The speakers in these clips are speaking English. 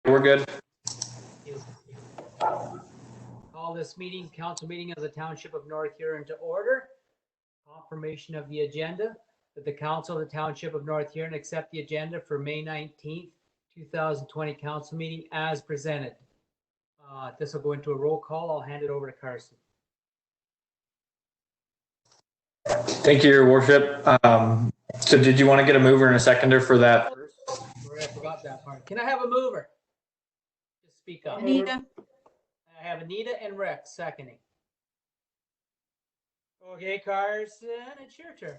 We're good. Call this council meeting of the Township of North Huron to order. Confirmation of the agenda that the council of the Township of North Huron accept the agenda for May 19th, 2020 council meeting as presented. This will go into a roll call. I'll hand it over to Carson. Thank you, Your Worship. So did you want to get a mover and a seconder for that? Sorry, I forgot that part. Can I have a mover? Just speak up. Anita. I have Anita and Rex seconding. Okay, Carson, it's your turn.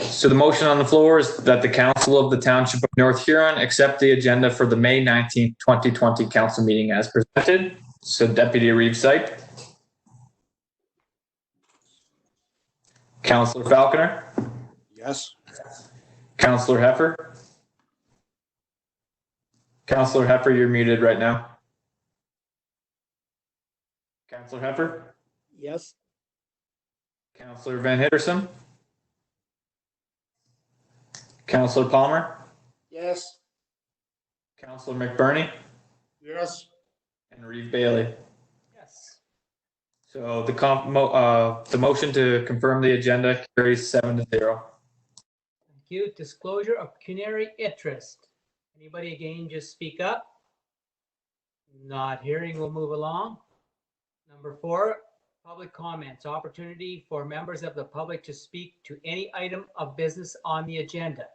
So the motion on the floor is that the council of the Township of North Huron accept the agenda for the May 19th, 2020 council meeting as presented. So Deputy Reeve-Sipe. Councillor Falconer. Yes. Councillor Heffer. Councillor Heffer, you're muted right now. Councillor Heffer. Yes. Councillor Van Hittersum. Councillor Palmer. Yes. Councillor McBurney. Yes. And Reeve Bailey. Yes. So the motion to confirm the agenda carries 7-0. Thank you. Disclosure of pecuniary interest. Anybody again, just speak up. Not hearing, we'll move along. Number 4, public comments. Opportunity for members of the public to speak to any item of business on the agenda.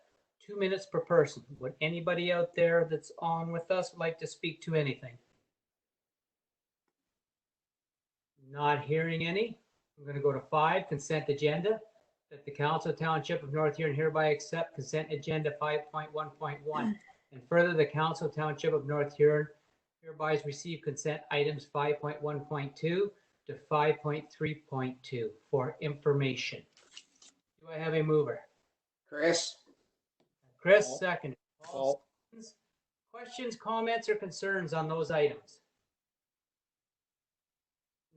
2 minutes per person. Would anybody out there that's on with us like to speak to anything? Not hearing any. I'm going to go to 5, consent agenda. That the Council Township of North Huron hereby accept consent agenda 5.1.1. And further, the Council Township of North Huron hereby receive consent items 5.1.2 to 5.3.2 for information. Do I have a mover? Chris. Chris, Paul. second. Paul. Questions, comments, or concerns on those items?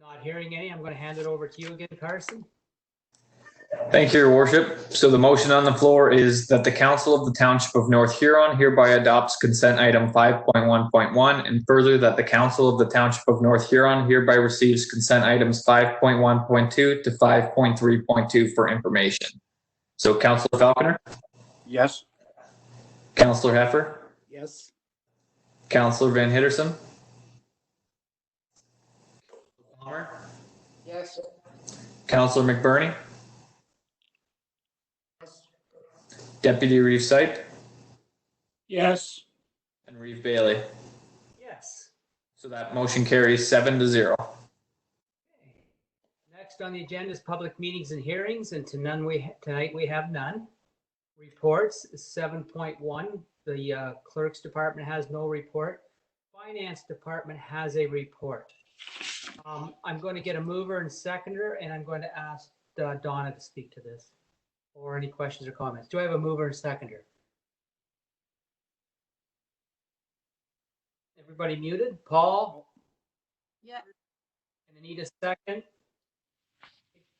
Not hearing any. I'm going to hand it over to you again, Carson. Thank you, Your Worship. So the motion on the floor is that the Council of the Township of North Huron hereby adopts consent item 5.1.1 and further that the Council of the Township of North Huron hereby receives consent items 5.1.2 to 5.3.2 for information. So Councillor Falconer. Yes. Councillor Heffer. Yes. Councillor Van Hittersum. Palmer. Yes. Councillor McBurney. Deputy Reeve-Sipe. Yes. And Reeve Bailey. Yes. So that motion carries 7-0. Next on the agenda is public meetings and hearings, and tonight we have none. Reports 7.1. The clerk's department has no report. Finance department has a report. I'm going to get a mover and seconder, and I'm going to ask Donna to speak to this or any questions or comments. Do I have a mover and seconder? Everybody muted? Paul? Yeah. And Anita second.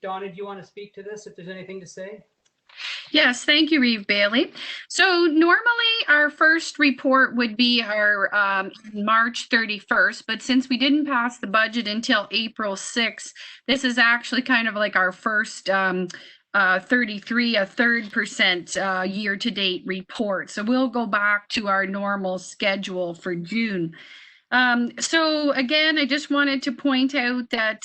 Donna, do you want to speak to this if there's anything to say? Yes, thank you, Reeve Bailey. So normally our first report would be our March 31st, but since we didn't pass the budget until April 6th, this is actually kind of like our first 33, a third percent year-to-date report. So we'll go back to our normal schedule for June. So again, I just wanted to point out that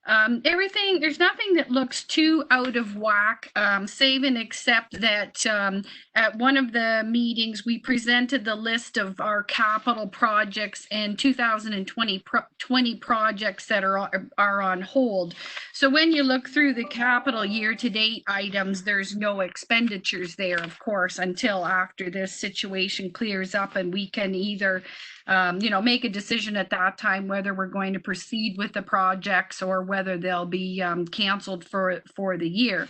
there's nothing that looks too out of whack, save and except that at one of the meetings, we presented the list of our capital projects and 2020 projects that are on hold. So when you look through the capital year-to-date items, there's no expenditures there, of course, until after this situation clears up and we can either make a decision at that time whether we're going to proceed with the projects or whether they'll be canceled for the year.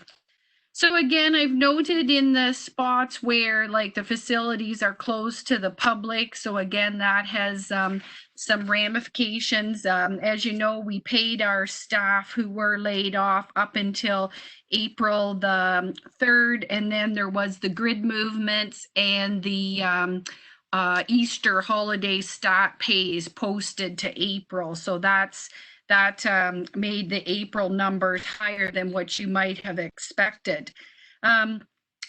So again, I've noted in the spots where like the facilities are closed to the public. So again, that has some ramifications. As you know, we paid our staff who were laid off up until April the 3rd. And then there was the grid movements and the Easter holiday stat pays posted to April. So that made the April numbers higher than what you might have expected.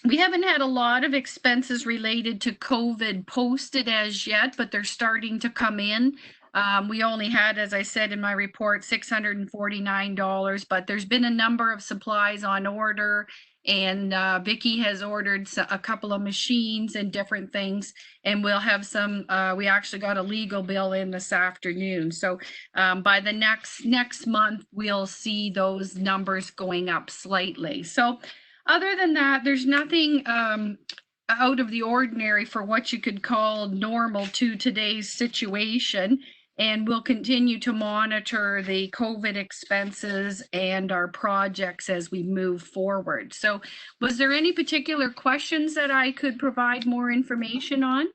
We haven't had a lot of expenses related to COVID posted as yet, but they're starting to come in. We only had, as I said in my report, $649, but there's been a number of supplies on order, and Vicki has ordered a couple of machines and different things, and we'll have some, we actually got a legal bill in this afternoon. So by the next month, we'll see those numbers going up slightly. So other than that, there's nothing out of the ordinary for what you could call normal to today's situation. And we'll continue to monitor the COVID expenses and our projects as we move forward. So was there any particular questions that I could provide more information on?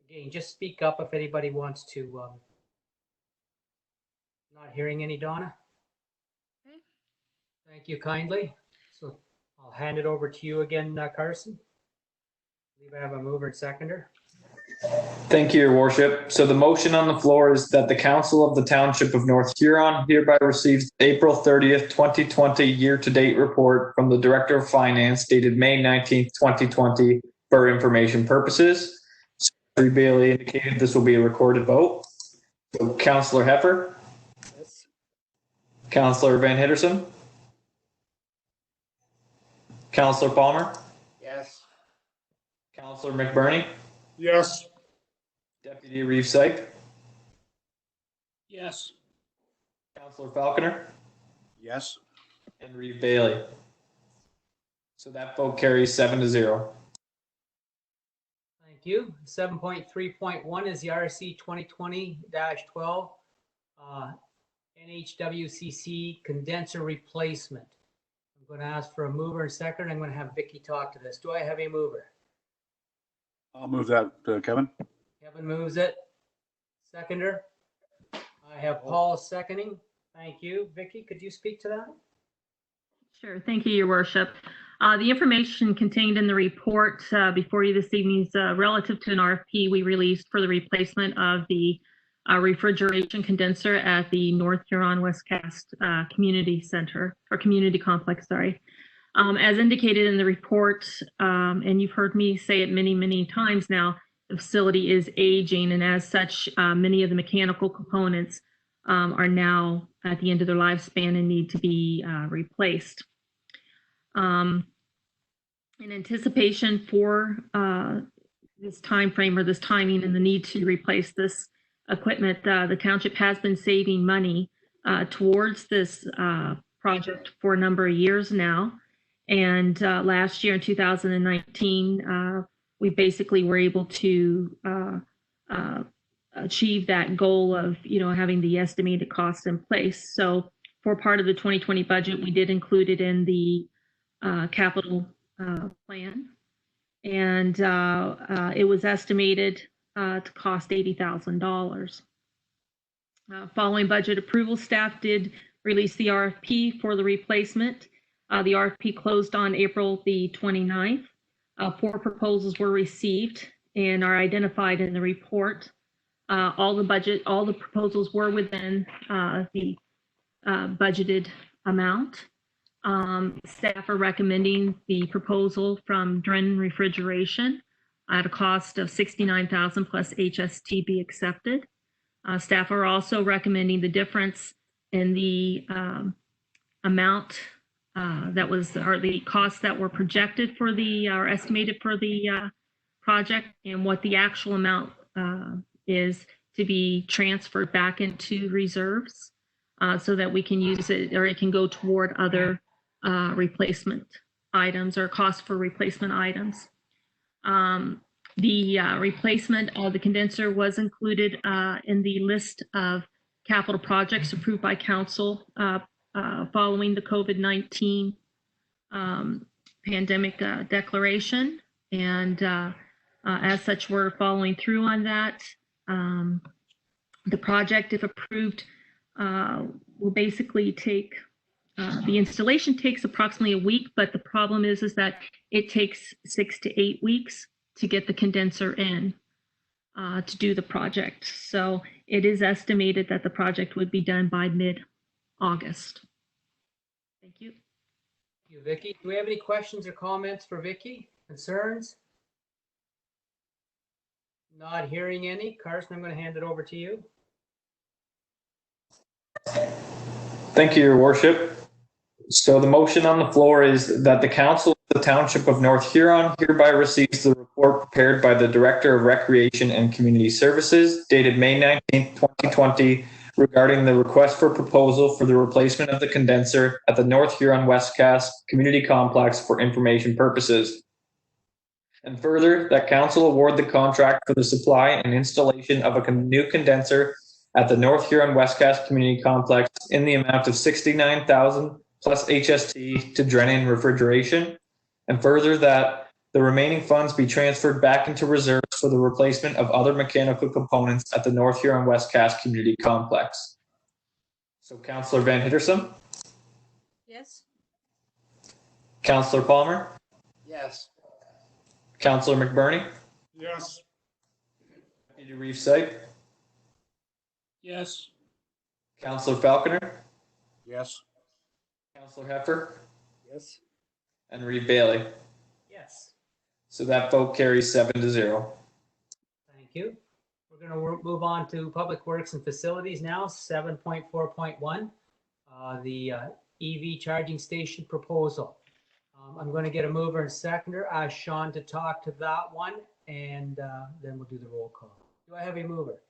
Again, just speak up if anybody wants to. Not hearing any, Donna? Okay. Thank you kindly. So I'll hand it over to you again, Carson. I believe I have a mover and seconder. Thank you, Your Worship. So the motion on the floor is that the Council of the Township of North Huron hereby receives April 30th, 2020 year-to-date report from the Director of Finance dated May 19th, 2020 for information purposes. Secretary Bailey indicated this will be a recorded vote. So Councillor Heffer? Yes. Councillor Van Hitterson? Councillor Palmer? Yes. Councillor McBurney? Yes. Deputy Reeve Syke? Yes. Councillor Falconer? Yes. And Reeve Bailey. So that vote carries 7-0. Thank you. 7.3.1 is the RC 2020-12 NHWCC condenser replacement. I'm going to ask for a mover and second. I'm going to have Vicki talk to this. Do I have a mover? I'll move that, Kevin. Kevin moves it. Seconder. I have Paul seconding. Thank you. Vicki, could you speak to that? Sure. Thank you, Your Worship. The information contained in the report before you this evening is relative to an RFP we released for the replacement of the refrigeration condenser at the North Huron Westcast Community Center, or Community Complex, sorry. As indicated in the report, and you've heard me say it many, many times now, the facility is aging, and as such, many of the mechanical components are now at the end of their lifespan and need to be replaced. In anticipation for this time frame or this timing and the need to replace this equipment, the township has been saving money towards this project for a number of years now. And last year in 2019, we basically were able to achieve that goal of, having the estimated cost in place. So for part of the 2020 budget, we did include it in the capital plan, and it was estimated to cost $80,000. Following budget approval, staff did release the RFP for the replacement. The RFP closed on April the 29th. 4 proposals were received and are identified in the report. All the proposals were within the budgeted amount. Staff are recommending the proposal from Drennan Refrigeration at a cost of $69,000 plus HST be accepted. Staff are also recommending the difference in the amount that was, or the costs that were projected for the, or estimated for the project, and what the actual amount is to be transferred back into reserves so that we can use it, or it can go toward other replacement items or cost for replacement items. The replacement of the condenser was included in the list of capital projects approved by council following the COVID-19 pandemic declaration. And as such, we're following through on that. The project, if approved, will basically take The installation takes approximately a week, but the problem is that it takes 6 to 8 weeks to get the condenser in to do the project. So it is estimated that the project would be done by mid-August. Thank you. Thank you, Vicky. Do we have any questions or comments for Vicky? Concerns? Not hearing any. Carson, I'm going to hand it over to you. Thank you, Your Worship. So the motion on the floor is that the Council of the Township of North Huron hereby receives the report prepared by the Director of Recreation and Community Services dated May 19th, 2020, regarding the request for proposal for the replacement of the condenser at the North Huron Westcast Community Complex for information purposes. And further, that Council award the contract for the supply and installation of a new condenser at the North Huron Westcast Community Complex in the amount of $69,000 plus HST to Drennan Refrigeration. And further, that the remaining funds be transferred back into reserves for the replacement of other mechanical components at the North Huron Westcast Community Complex. So Councillor Van Hittersum, Yes. Councillor Palmer, Yes. Councillor McBurney, Yes. Deputy Reeve Syke, Yes. Councillor Falconer, Yes. Councillor Heffer, Yes. and Reeve Bailey. Yes. So that vote carries 7-0. Thank you. We're going to move on to Public Works and Facilities now, 7.4.1, the EV charging station proposal. I'm going to get a mover and seconder, ask Sean to talk to that one, and then we'll do the roll call. Do I have a mover?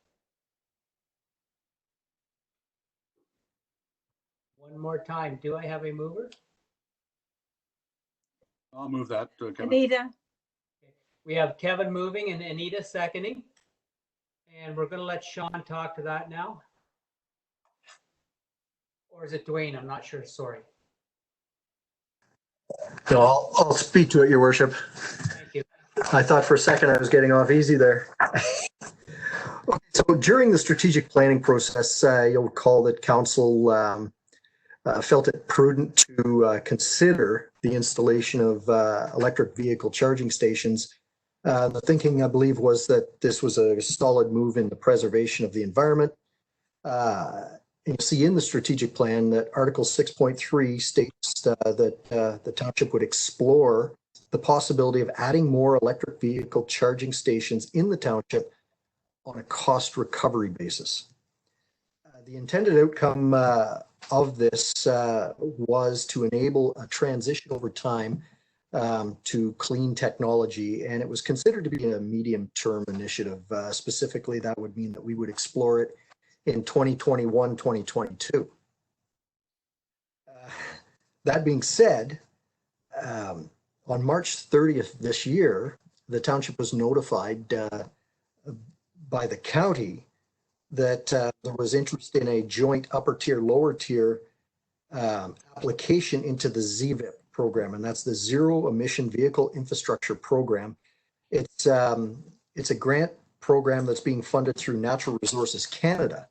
One more time, do I have a mover? I'll move that, Kevin. Anita. We have Kevin moving and Anita seconding. And we're going to let Sean talk to that now. Or is it Dwayne? I'm not sure, sorry. No, I'll speak to it, Your Worship. Thank you. I thought for a second I was getting off easy there. Okay, so during the strategic planning process, you'll recall that Council felt it prudent to consider the installation of electric vehicle charging stations. The thinking, I believe, was that this was a solid move in the preservation of the environment. And you see in the strategic plan that Article 6.3 states that the township would explore the possibility of adding more electric vehicle charging stations in the township on a cost recovery basis. The intended outcome of this was to enable a transition over time to clean technology, and it was considered to be a medium-term initiative. Specifically, that would mean that we would explore it in 2021, 2022. That being said, on March 30th this year, the township was notified by the county that there was interest in a joint upper tier, lower tier application into the ZVIP program, and that's the Zero Emission Vehicle Infrastructure Program. It's a grant program that's being funded through Natural Resources Canada,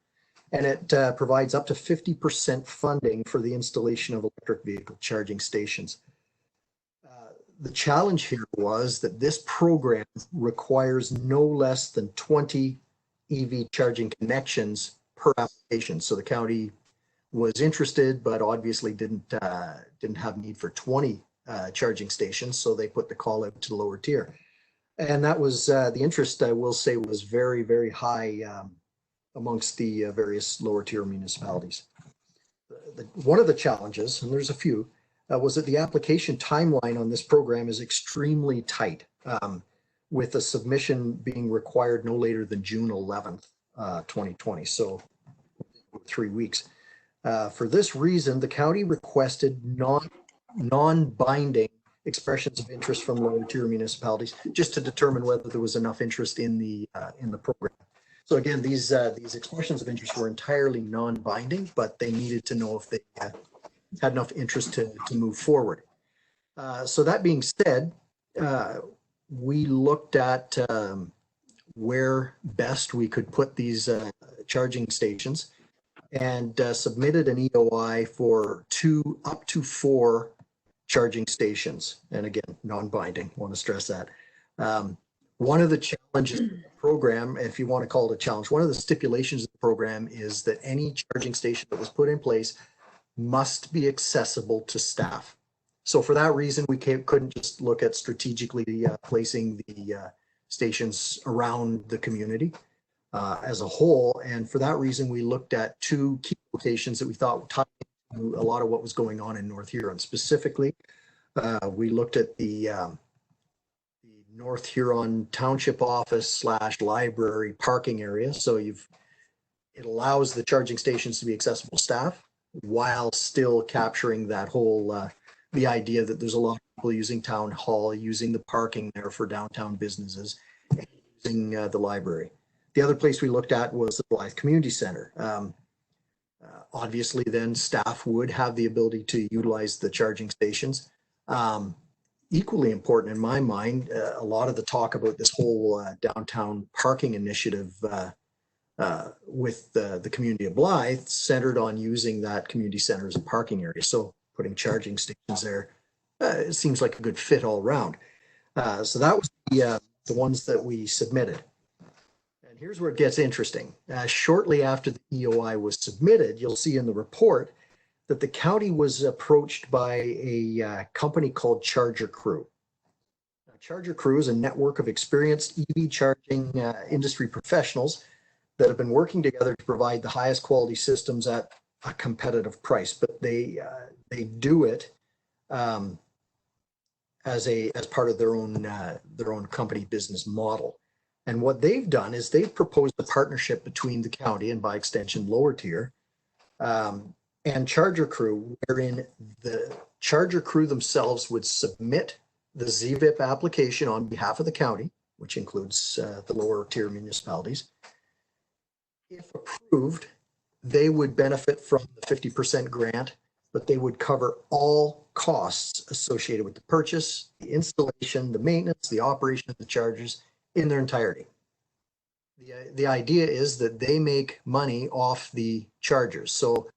and it provides up to 50% funding for the installation of electric vehicle charging stations. The challenge here was that this program requires no less than 20 EV charging connections per application. So the county was interested, but obviously didn't have need for 20 charging stations. So they put the call out to the lower tier. And that was the interest, I will say, was very, very high amongst the various lower tier municipalities. One of the challenges, and there's a few, was that the application timeline on this program is extremely tight, with the submission being required no later than June 11th, 2020, so 3 weeks. For this reason, the county requested non-binding expressions of interest from lower tier municipalities just to determine whether there was enough interest in the program. So again, these expressions of interest were entirely non-binding, but they needed to know if they had enough interest to move forward. So that being said, we looked at where best we could put these charging stations. and submitted an EOI for up to 4 charging stations. And again, non-binding, want to stress that. One of the challenges of the program, if you want to call it a challenge, one of the stipulations of the program is that any charging station that was put in place must be accessible to staff. So for that reason, we couldn't just look at strategically placing the stations around the community as a whole. And for that reason, we looked at 2 key locations that we thought tied into a lot of what was going on in North Huron. Specifically, we looked at the North Huron Township office / library parking area. So it allows the charging stations to be accessible to staff while still capturing that whole, the idea that there's a lot of people using town hall, using the parking there for downtown businesses, and using the library. The other place we looked at was the Blythe Community Center. Obviously then staff would have the ability to utilize the charging stations. Equally important in my mind, a lot of the talk about this whole downtown parking initiative with the community of Blythe centered on using that community center as a parking area. So putting charging stations there, it seems like a good fit all around. So that was the ones that we submitted. And here's where it gets interesting. Shortly after the EOI was submitted, you'll see in the report that the county was approached by a company called Charger Crew. Charger Crew is a network of experienced EV charging industry professionals that have been working together to provide the highest quality systems at a competitive price. But they do it as part of their own company business model. And what they've done is they've proposed a partnership between the county and by extension Lower Tier and Charger Crew, wherein the Charger Crew themselves would submit the ZVIP application on behalf of the county, which includes the lower tier municipalities. If approved, they would benefit from the 50% grant, but they would cover all costs associated with the purchase, the installation, the maintenance, the operation of the chargers in their entirety. The idea is that they make money off the chargers. So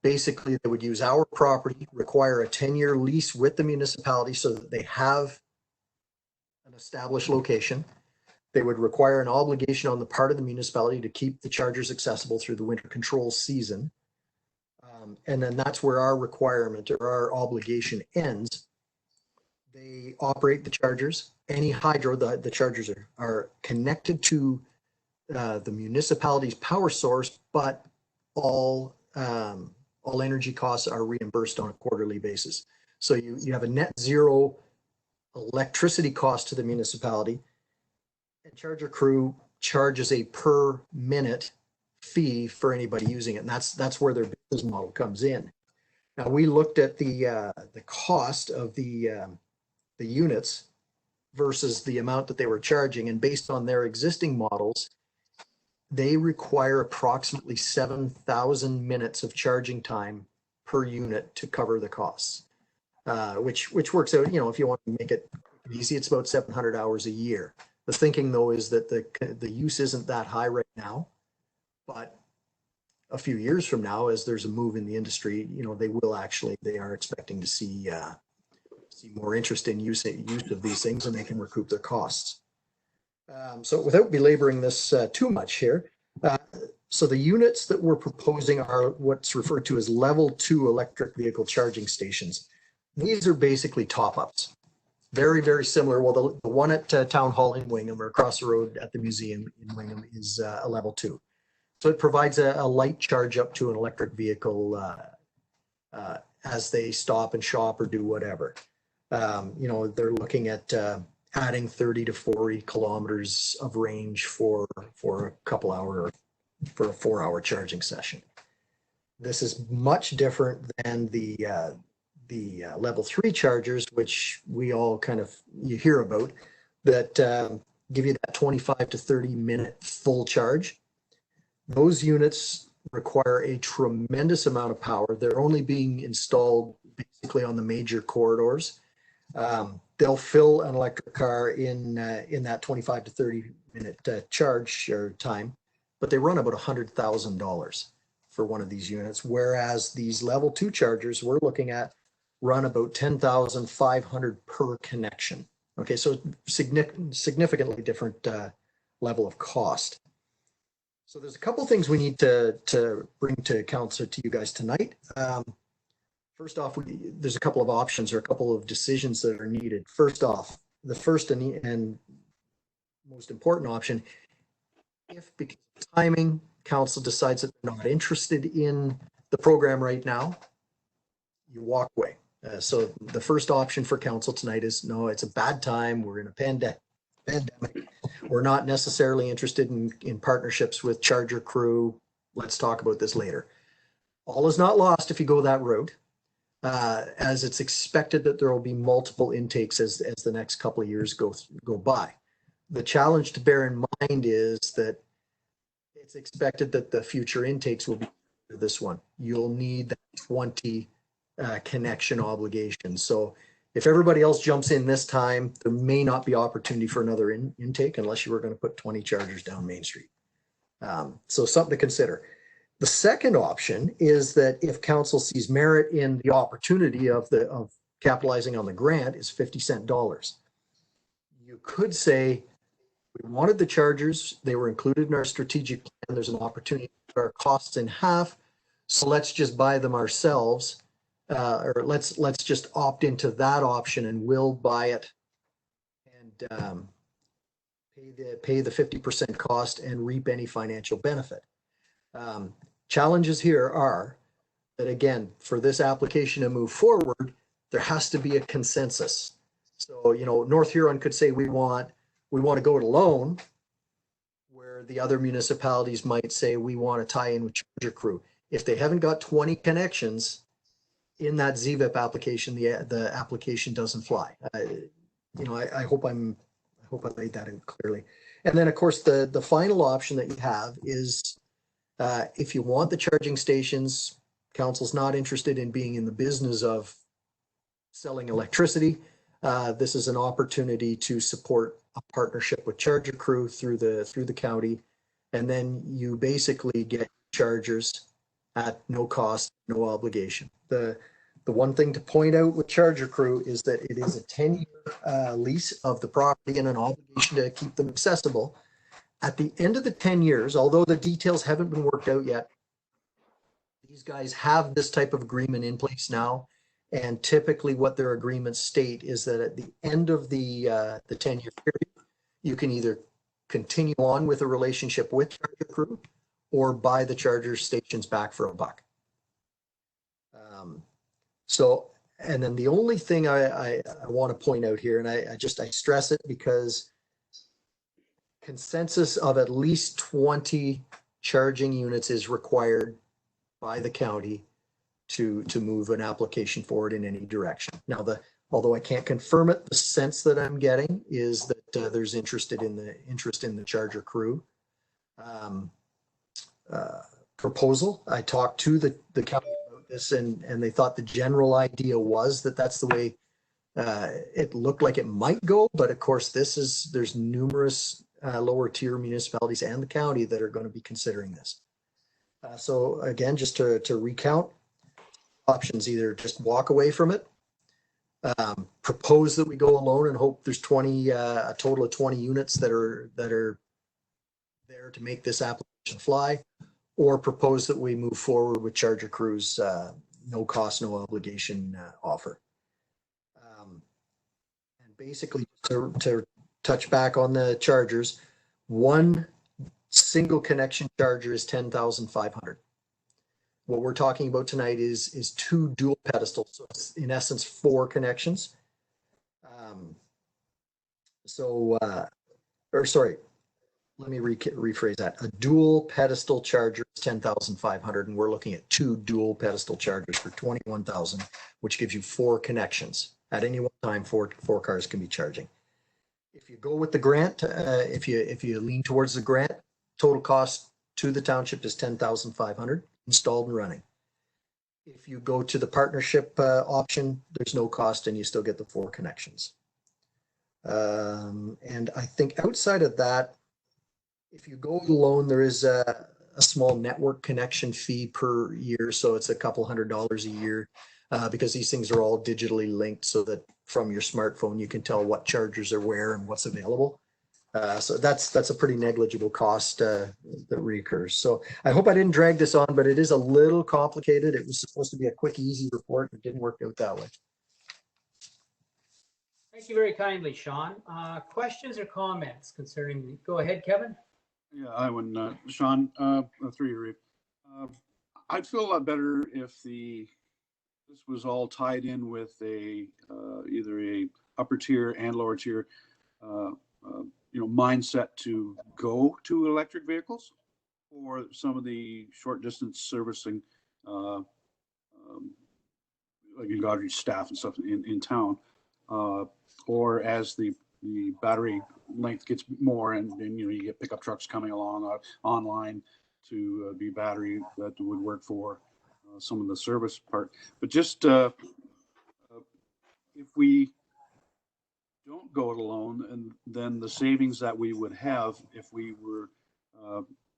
basically, they would use our property, require a 10-year lease with the municipality so that they have an established location. They would require an obligation on the part of the municipality to keep the chargers accessible through the winter control season. And then that's where our requirement or our obligation ends. They operate the chargers. Any hydro, the chargers are connected to the municipality's power source, but all energy costs are reimbursed on a quarterly basis. So you have a net zero electricity cost to the municipality, and Charger Crew charges a per minute fee for anybody using it. And that's where their business model comes in. Now we looked at the cost of the units versus the amount that they were charging, and based on their existing models, they require approximately 7,000 minutes of charging time per unit to cover the costs, which works out, if you want to make it easy, it's about 700 hours a year. The thinking though is that the use isn't that high right now, but a few years from now, as there's a move in the industry, they are expecting to see more interest in use of these things, and they can recoup their costs. So without belaboring this too much here, so the units that we're proposing are what's referred to as level 2 electric vehicle charging stations. These are basically top-ups. Very, very similar. Well, the one at Town Hall in Wingham or across the road at the museum in Wingham is a level 2. So it provides a light charge up to an electric vehicle as they stop and shop or do whatever. They're looking at adding 30 to 40 kilometers of range for a couple hour, for a 4-hour charging session. This is much different than the level 3 chargers, which we all you hear about, that give you that 25 to 30 minute full charge. Those units require a tremendous amount of power. They're only being installed basically on the major corridors. They'll fill an electric car in that 25 to 30 minute charge or time, but they run about $100,000. for one of these units, whereas these level 2 chargers we're looking at run about 10,500 per connection. Okay, so significantly different level of cost. So there's a couple things we need to bring to council to you guys tonight. First off, there's a couple of options or a couple of decisions that are needed. First off, the first and most important option, if because of timing, council decides that they're not interested in the program right now, you walk away. So the first option for council tonight is, no, it's a bad time. We're in a pandemic. We're not necessarily interested in partnerships with Charger Crew. Let's talk about this later. All is not lost if you go that route, as it's expected that there will be multiple intakes as the next couple of years go by. The challenge to bear in mind is that it's expected that the future intakes will be this one. You'll need that 20 connection obligation. So if everybody else jumps in this time, there may not be opportunity for another intake unless you were going to put 20 chargers down Main Street. So something to consider. The second option is that if council sees merit in the opportunity of capitalizing on the grant is 50-cent dollars. You could say, we wanted the chargers, they were included in our strategic plan. There's an opportunity to cut our costs in half. So let's just buy them ourselves. Or let's just opt into that option and we'll buy it and pay the 50% cost and reap any financial benefit. Challenges here are that, again, for this application to move forward, there has to be a consensus. So, you know, North Huron could say we want to go it alone, where the other municipalities might say we want to tie in with Charger Crew. If they haven't got 20 connections in that ZVIP application, the application doesn't fly. You know, I hope I laid that out clearly. And then, of course, the final option that you have is if you want the charging stations, council's not interested in being in the business of selling electricity. This is an opportunity to support a partnership with Charger Crew through the county, and then you basically get chargers at no cost, no obligation. The one thing to point out with Charger Crew is that it is a 10-year lease of the property and an obligation to keep them accessible. At the end of the 10 years, although the details haven't been worked out yet, these guys have this type of agreement in place now. And typically what their agreements state is that at the end of the 10-year period, you can either continue on with a relationship with Charger Crew or buy the charger stations back for $1. So, and then the only thing I want to point out here, and I stress it because consensus of at least 20 charging units is required by the county to move an application forward in any direction. Now, although I can't confirm it, the sense that I'm getting is that there's interest in the Charger Crew proposal. I talked to the county about this, and they thought the general idea was that that's the way it looked like it might go. But of course, there's numerous lower tier municipalities and the county that are going to be considering this. So again, just to recount, options: either just walk away from it, propose that we go alone and hope there's a total of 20 units that are there to make this application fly, or propose that we move forward with Charger Crew's no cost, no obligation offer. And basically, to touch back on the chargers, one single connection charger is 10,500. What we're talking about tonight is 2 dual pedestals, so it's in essence 4 connections. Let me rephrase that. A dual pedestal charger is 10,500, and we're looking at 2 dual pedestal chargers for 21,000, which gives you 4 connections. At any one time, four cars can be charging. If you go with the grant, if you lean towards the grant, total cost to the township is 10,500 installed and running. If you go to the partnership option, there's no cost and you still get the 4 connections. And I think outside of that, if you go alone, there is a small network connection fee per year. So it's a couple $100 a year because these things are all digitally linked so that from your smartphone, you can tell what chargers are where and what's available. So that's a pretty negligible cost that recurs. So I hope I didn't drag this on, but it is a little complicated. It was supposed to be a quick, easy report. It didn't work out that way. Thank you very kindly, Sean. Questions or comments concerning, go ahead, Kevin. Yeah, I wouldn't, Sean, through you, Reeve. I'd feel a lot better if this was all tied in with a either a upper tier and lower tier, mindset to go to electric vehicles, or some of the short distance servicing, like in Godrich staff and stuff in town, or as the battery length gets more and you get pickup trucks coming along online to be battery that would work for some of the service part. But just if we don't go it alone, and then the savings that we would have if we were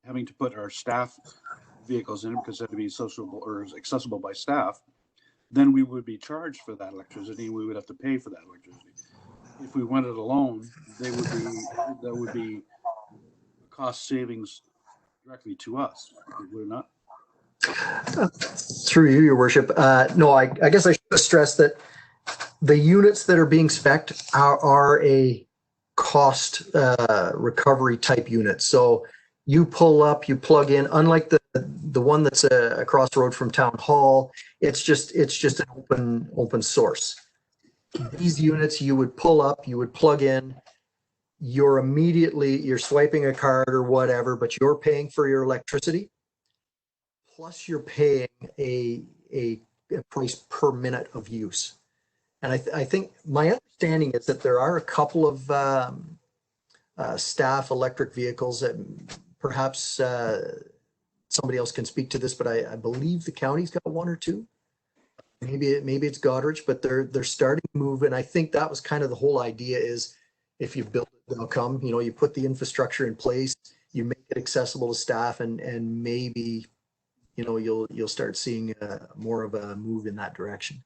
having to put our staff vehicles in because they had to be sociable or accessible by staff, then we would be charged for that electricity and we would have to pay for that electricity. If we went it alone, that would be cost savings directly to us, would it not? Through you, Your Worship. No, I guess I should stress that the units that are being spec'd are a cost recovery type unit. So you pull up, you plug in, unlike the one that's across the road from Town Hall, it's just an open source. These units you would pull up, you would plug in, you're swiping a card or whatever, but you're paying for your electricity. Plus you're paying a price per minute of use. And I think my understanding is that there are a couple of staff electric vehicles that perhaps somebody else can speak to this, but I believe the county's got one or two. Maybe it's Godrich, but they're starting to move. And I think that was kind of the whole idea is if you build it, they'll come. You put the infrastructure in place, you make it accessible to staff, and maybe you'll start seeing more of a move in that direction.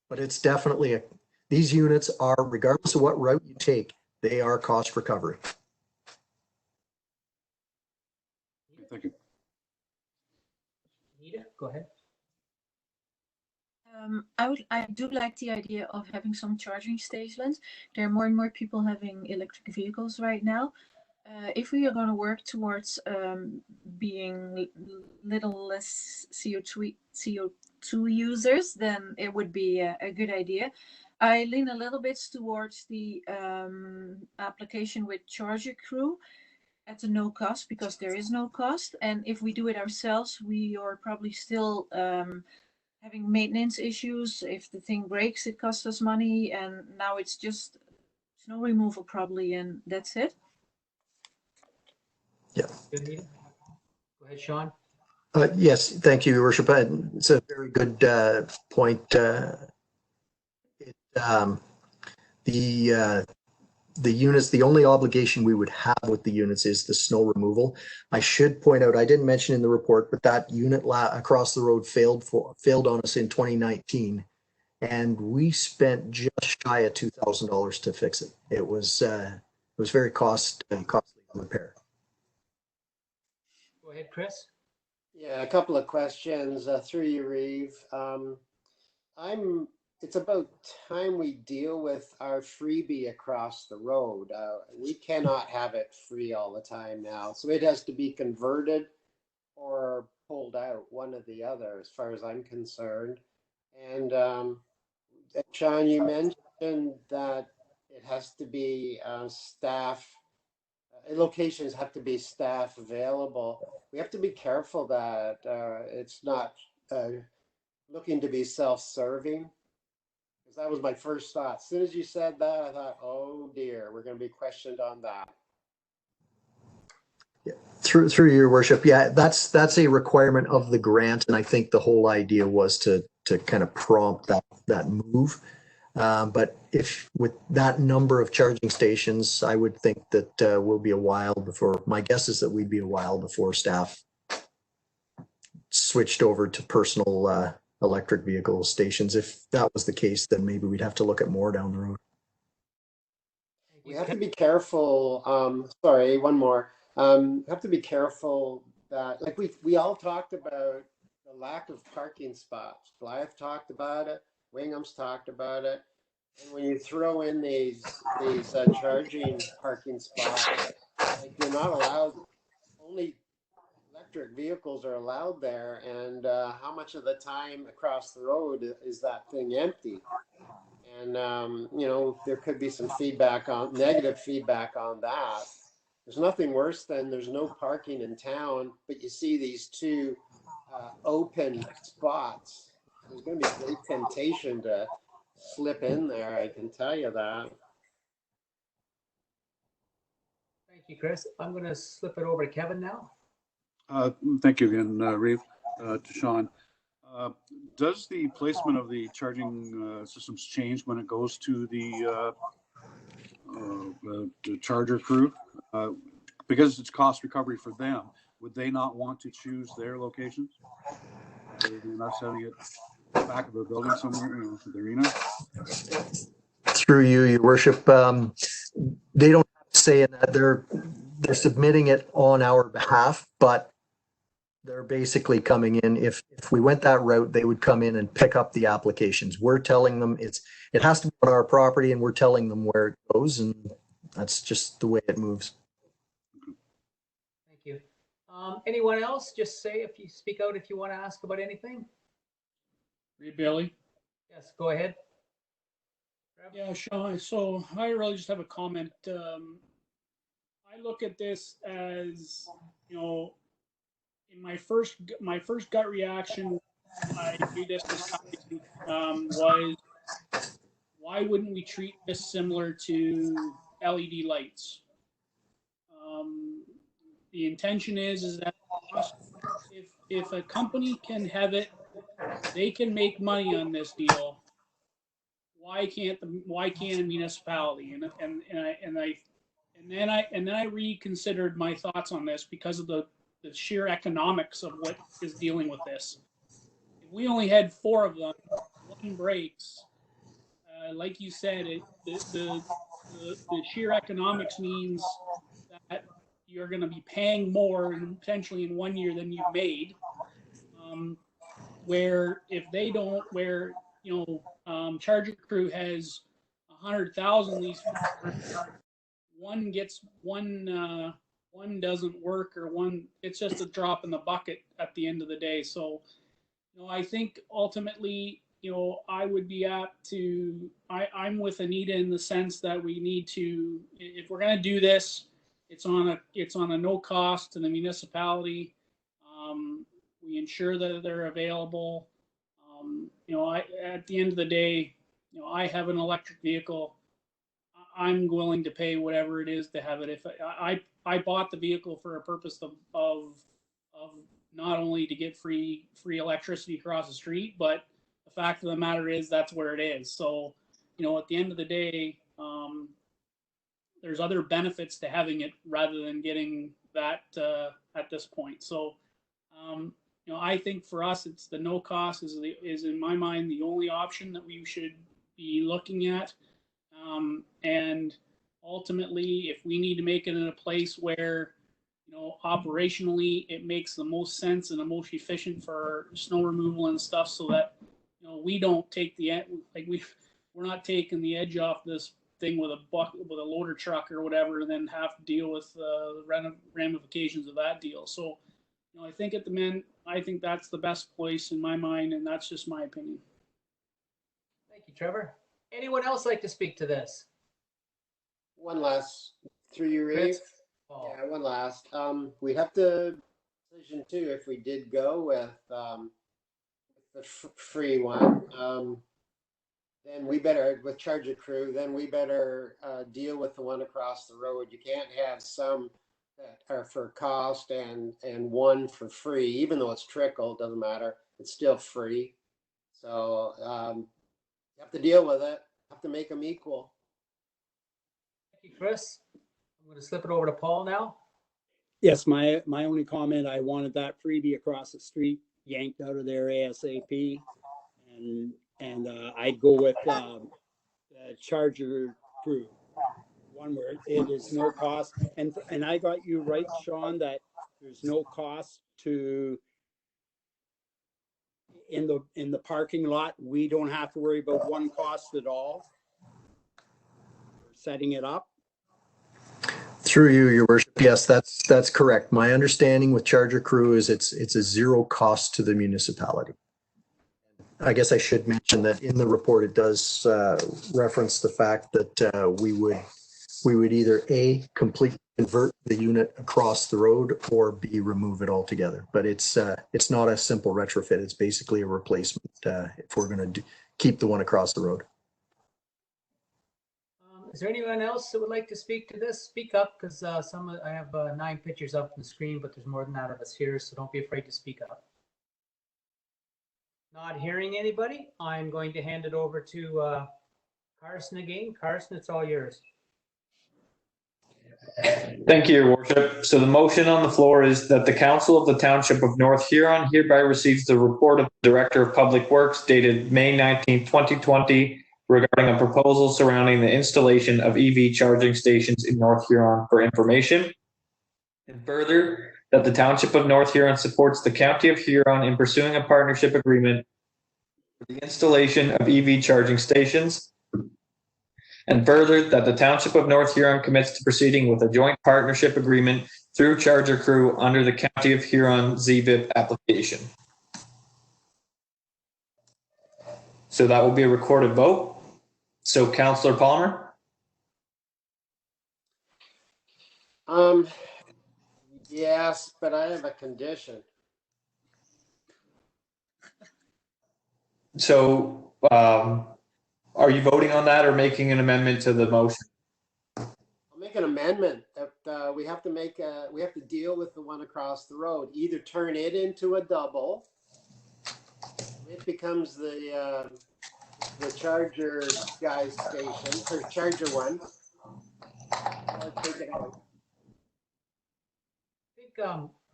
But it's definitely these units are, regardless of what route you take, they are cost recovery. Thank you. Anita, go ahead. I do like the idea of having some charging stations. There are more and more people having electric vehicles right now. If we are going to work towards being little less CO2 users, then it would be a good idea. I lean a little bit towards the application with Charger Crew at a no cost, because there is no cost. And if we do it ourselves, we are probably still having maintenance issues. If the thing breaks, it costs us money. And now it's just snow removal probably, and that's it. Yeah. Good, Anita. Go ahead, Sean. Yes, thank you, Your Worship. It's a very good point. The units, the only obligation we would have with the units is the snow removal. I should point out, I didn't mention in the report, but that unit across the road failed on us in 2019, and we spent just shy of $2,000 to fix it. It was very costly repair. Go ahead, Chris. Yeah, a couple of questions through you, Reeve. It's about time we deal with our freebie across the road. We cannot have it free all the time now, so it has to be converted or pulled out, one or the other, as far as I'm concerned. And Sean, you mentioned that it has to be staff. Locations have to be staff available. We have to be careful that it's not looking to be self-serving, because that was my first thought. As soon as you said that, I thought, oh dear, we're going to be questioned on that. Yeah. Through Your Worship, yeah, that's a requirement of the grant, and I think the whole idea was to kind of prompt that move. But if with that number of charging stations, I would think that we'll be a while before, my guess is that we'd be a while before staff switched over to personal electric vehicle stations. If that was the case, then maybe we'd have to look at more down the road. We have to be careful. Sorry, one more. Have to be careful that, like we all talked about the lack of parking spots. Blythe talked about it. Wingham's talked about it. And when you throw in these charging parking spots, like you're not allowed. Only electric vehicles are allowed there, and how much of the time across the road is that thing empty? And there could be some negative feedback on that. There's nothing worse than there's no parking in town, but you see these two open spots. There's going to be great temptation to slip in there, I can tell you that. Thank you, Chris. I'm going to slip it over to Kevin now. Thank you again, Reeve, to Sean. Does the placement of the charging systems change when it goes to the charger crew? Because it's cost recovery for them, would they not want to choose their locations? Rather than us having it back of a building somewhere, the arena? Through you, Your Worship, they don't have to say in that. They're submitting it on our behalf, but they're basically coming in. If we went that route, they would come in and pick up the applications. We're telling them it has to be on our property, and we're telling them where it goes, and that's just the way it moves. Thank you. Anyone else? Just speak out if you want to ask about anything. Reeve Bailey. Yes, go ahead. Yeah, Sean. So I really just have a comment. I look at this as, in my first gut reaction, I read this as was, why wouldn't we treat this similar to LED lights? The intention is that if a company can have it, they can make money on this deal. Why can't a municipality? And then I reconsidered my thoughts on this because of the sheer economics of what is dealing with this. If we only had 4 of them, one breaks. Like you said, the sheer economics means that you're going to be paying more and potentially in 1 year than you've made. Where if they don't, Charger Crew has 100,000 these, one doesn't work, or it's just a drop in the bucket at the end of the day. So, I think ultimately, I would be apt to, I'm with Anita in the sense that we need to, if we're going to do this, it's on a no cost to the municipality. We ensure that they're available. At the end of the day, I have an electric vehicle. I'm willing to pay whatever it is to have it. If I bought the vehicle for a purpose of not only to get free electricity across the street, but the fact of the matter is that's where it is. So, at the end of the day, there's other benefits to having it rather than getting that at this point. So, I think for us, it's the no cost is in my mind the only option that we should be looking at. And ultimately, if we need to make it in a place where, operationally it makes the most sense and the most efficient for snow removal and stuff, so that we don't take we're not taking the edge off this thing with a loader truck or whatever, and then have to deal with the ramifications of that deal. So, I think I think that's the best place in my mind, and that's just my opinion. Thank you, Trevor. Anyone else like to speak to this? One last, through you, Reeve. Yeah, one last. We have to decision too if we did go with the free one. Then we better, with Charger Crew, then we better deal with the one across the road. You can't have some that are for cost and one for free, even though it's trickle, doesn't matter. It's still free. So you have to deal with it. Have to make them equal. Thank you, Chris. I'm going to slip it over to Paul now. Yes, my only comment, I wanted that freebie across the street yanked out of there ASAP. And I'd go with Charger Crew. One word, it is no cost. And I got you right, Sean, that there's no cost to in the parking lot. We don't have to worry about one cost at all. We're setting it up. Through you, Your Worship. Yes, that's correct. My understanding with Charger Crew is it's a zero cost to the municipality. I guess I should mention that in the report it does reference the fact that we would either A, completely convert the unit across the road, or B, remove it altogether. But it's not a simple retrofit. It's basically a replacement if we're going to keep the one across the road. Is there anyone else that would like to speak to this? Speak up, because I have 9 pictures up on the screen, but there's more than that of us here, so don't be afraid to speak up. Not hearing anybody, I'm going to hand it over to Carson again. Carson, it's all yours. Thank you, Your Worship. So the motion on the floor is that the Council of the Township of North Huron hereby receives the report of the Director of Public Works dated May 19, 2020, regarding a proposal surrounding the installation of EV charging stations in North Huron for information. And further, that the Township of North Huron supports the County of Huron in pursuing a partnership agreement for the installation of EV charging stations. And further, that the Township of North Huron commits to proceeding with a joint partnership agreement through Charger Crew under the County of Huron ZVIP application. So that will be a recorded vote. So Councillor Palmer? Yes, but I have a condition. So are you voting on that or making an amendment to the motion? I'll make an amendment that we have to deal with the one across the road. Either turn it into a double. It becomes the Charger guys station, or Charger one. Or take it out.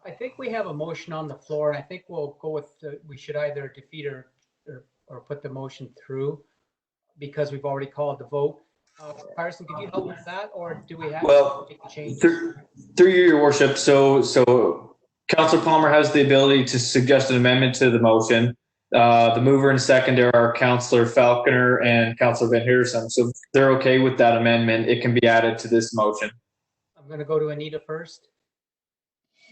I think we have a motion on the floor. I think we'll go with we should either defeat or put the motion through, because we've already called the vote. Carson, could you help with that, or do we have to make a change? Through you, Your Worship. So Councillor Palmer has the ability to suggest an amendment to the motion. The mover and seconder are Councillor Falconer and Councillor Van Hiersum. So if they're okay with that amendment, it can be added to this motion. I'm going to go to Anita first.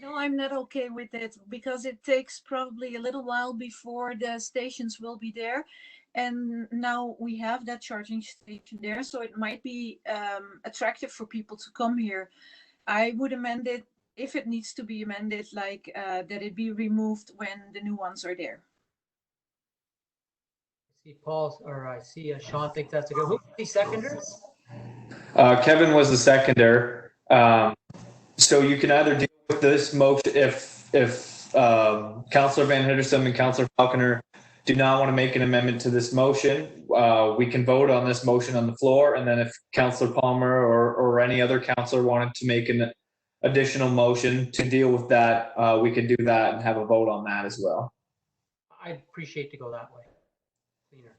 No, I'm not okay with it, because it takes probably a little while before the stations will be there. And now we have that charging station there, so it might be attractive for people to come here. I would amend it, if it needs to be amended, like that it be removed when the new ones are there. I see Paul, or I see Sean thinks that's a good. Who's the seconder? Kevin was the seconder. So you can either deal with this motion if Councillor Van Hiersum and Councillor Falconer do not want to make an amendment to this motion. We can vote on this motion on the floor, and then if Councillor Palmer or any other councillor wanted to make an additional motion to deal with that, we could do that and have a vote on that as well. I'd appreciate to go that way. Cleaner.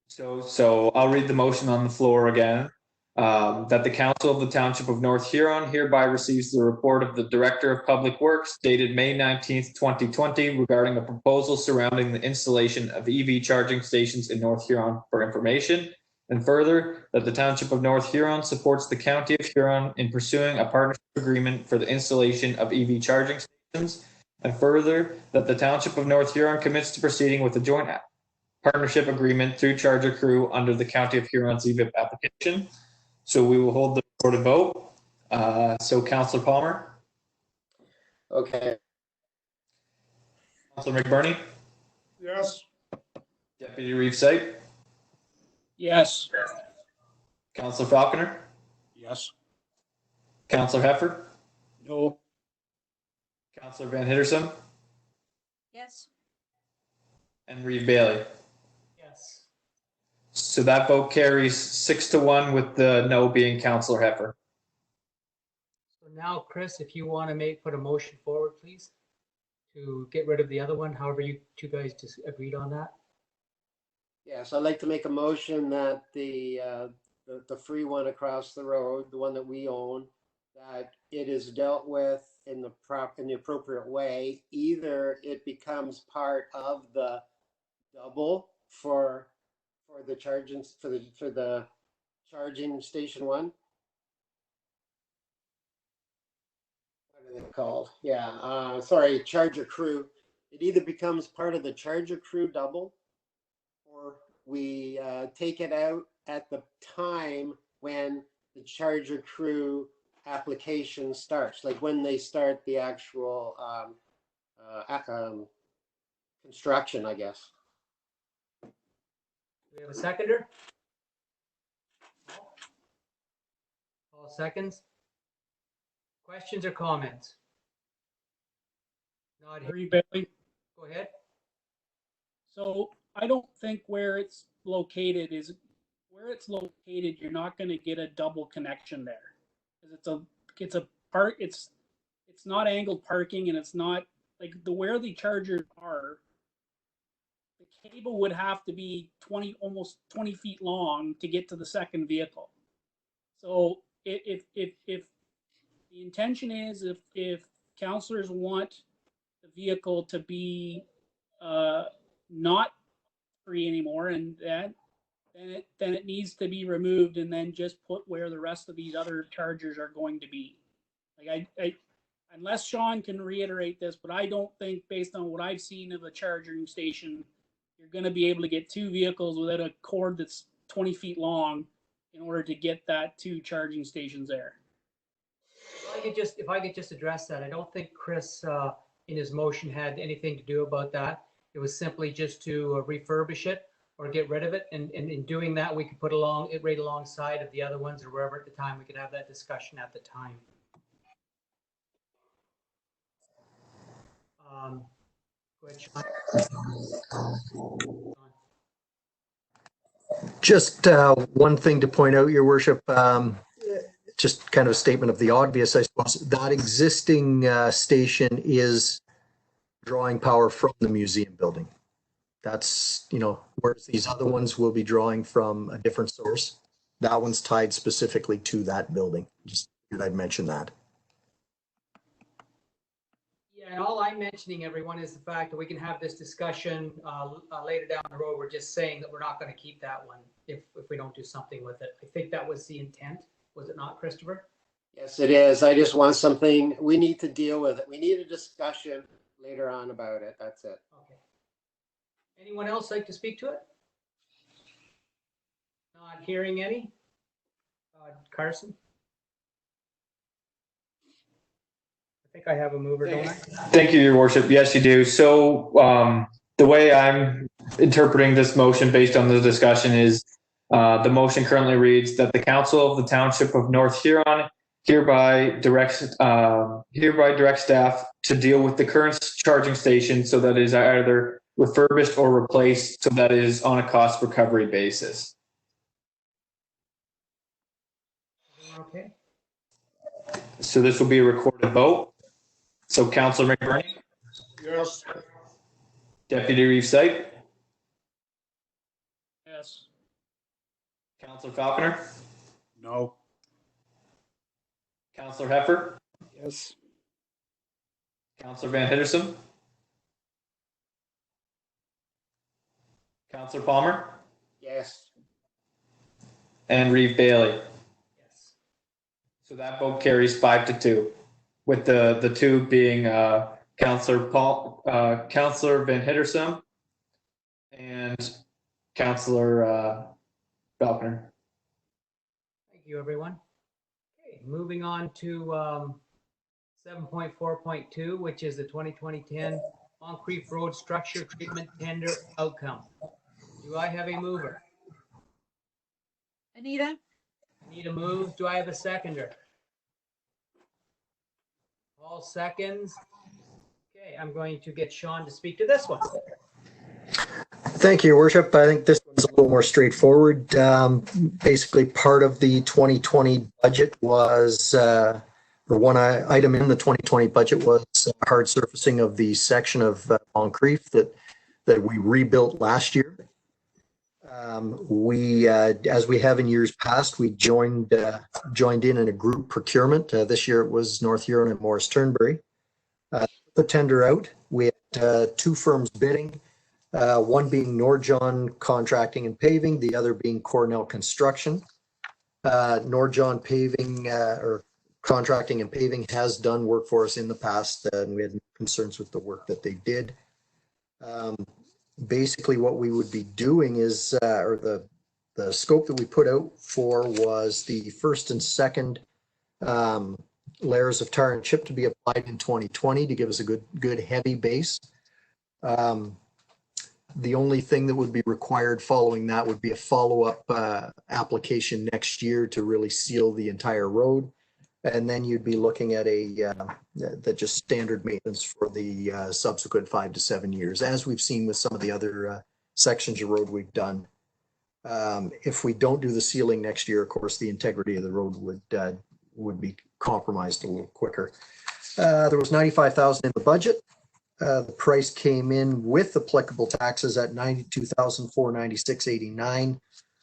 So I'll read the motion on the floor again. That the Council of the Township of North Huron hereby receives the report of the Director of Public Works dated May 19th, 2020 regarding a proposal surrounding the installation of EV charging stations in North Huron for information. And further, that the Township of North Huron supports the County of Huron in pursuing a partnership agreement for the installation of EV charging stations. And further, that the Township of North Huron commits to proceeding with a joint partnership agreement through Charger Crew under the County of Huron ZVIP application. So we will hold the recorded vote. So Councillor Palmer. Okay. Councillor McBurney. Yes. Deputy Reeve Sight. Yes. Councillor Falconer. Yes. Councillor Heffer. No. Councillor Van Hiersum. Yes. And Reeve Bailey. Yes. So that vote carries 6-1 with the no being Councillor Heffer. So now, Chris, if you want to put a motion forward, please, to get rid of the other one, however you two guys just agreed on that. Yes, I'd like to make a motion that the free one across the road, the one that we own, that it is dealt with in the appropriate way. Either it becomes part of the double for the charging for the charging station one. What are they called? Yeah, sorry, Charger Crew. It either becomes part of the Charger Crew double, or we take it out at the time when the Charger Crew application starts, like when they start the actual construction, I guess. Do we have a seconder? All seconds. Questions or comments? Not here. Reeve Bailey. Go ahead. So I don't think where it's located, you're not going to get a double connection there. Because it's not angled parking, and it's not like where the chargers are. The cable would have to be almost 20 feet long to get to the second vehicle. So if the intention is, if councillors want the vehicle to be not free anymore, and then it needs to be removed, and then just put where the rest of these other chargers are going to be. Like I unless Sean can reiterate this, but I don't think, based on what I've seen of a charging station, you're going to be able to get two vehicles without a cord that's 20 feet long in order to get that two charging stations there. If I could just address that, I don't think Chris in his motion had anything to do about that. It was simply just to refurbish it or get rid of it, and in doing that, we could put it right alongside of the other ones, or wherever at the time we could have that discussion at the time. Go ahead, Sean. Just one thing to point out, Your Worship, just kind of a statement of the obvious, I suppose. That existing station is drawing power from the museum building. That's, whereas these other ones will be drawing from a different source. That one's tied specifically to that building. Just figured I'd mention that. Yeah, and all I'm mentioning, everyone, is the fact that we can have this discussion later down the road. We're just saying that we're not going to keep that one if we don't do something with it. I think that was the intent. Was it not, Christopher? Yes, it is. I just want something, we need to deal with it. We need a discussion later on about it. That's it. Okay. Anyone else like to speak to it? Not hearing any. Carson? I think I have a mover, don't I? Thank you, Your Worship. Yes, you do. So the way I'm interpreting this motion based on the discussion is the motion currently reads that the Council of the Township of North Huron hereby directs staff to deal with the current charging station so that it is either refurbished or replaced, so that it is on a cost recovery basis. Okay. So this will be a recorded vote. So Councillor McBurney? Yes. Deputy Reeve Sight? Yes. Councillor Falconer? No. Councillor Heffer? Yes. Councillor Van Hittersum? Councillor Palmer? Yes. And Reeve Bailey. Yes. So that vote carries 5-2, with the two being Councillor Van Hittersum and Councillor Falconer. Thank you, everyone. Okay, moving on to 7.4.2, which is the 2020-10 concrete road structure treatment tender outcome. Do I have a mover? Anita? Need a move. Do I have a seconder? All seconds. Okay, I'm going to get Sean to speak to this one. Thank you, Your Worship. I think this one's a little more straightforward. Basically, part of the 2020 budget was item in the 2020 budget was hard surfacing of the section of Moncrief that we rebuilt last year. As we have in years past, we joined in a group procurement. This year it was North Huron and Morris Turnberry. The tender out, we had 2 firms bidding, one being Norjon Contracting and Paving, the other being Cornell Construction. Norjon Paving or Contracting and Paving has done work for us in the past, and we had no concerns with the work that they did. Basically what we would be doing is, or the scope that we put out for was the first and second layers of tar and chip to be applied in 2020 to give us a good heavy base. The only thing that would be required following that would be a follow-up application next year to really seal the entire road. And then you'd be looking at the just standard maintenance for the subsequent 5 to 7 years, as we've seen with some of the other sections of road we've done. If we don't do the sealing next year, of course, the integrity of the road would be compromised a little quicker. There was $95,000 in the budget. The price came in with applicable taxes at $92,496.89.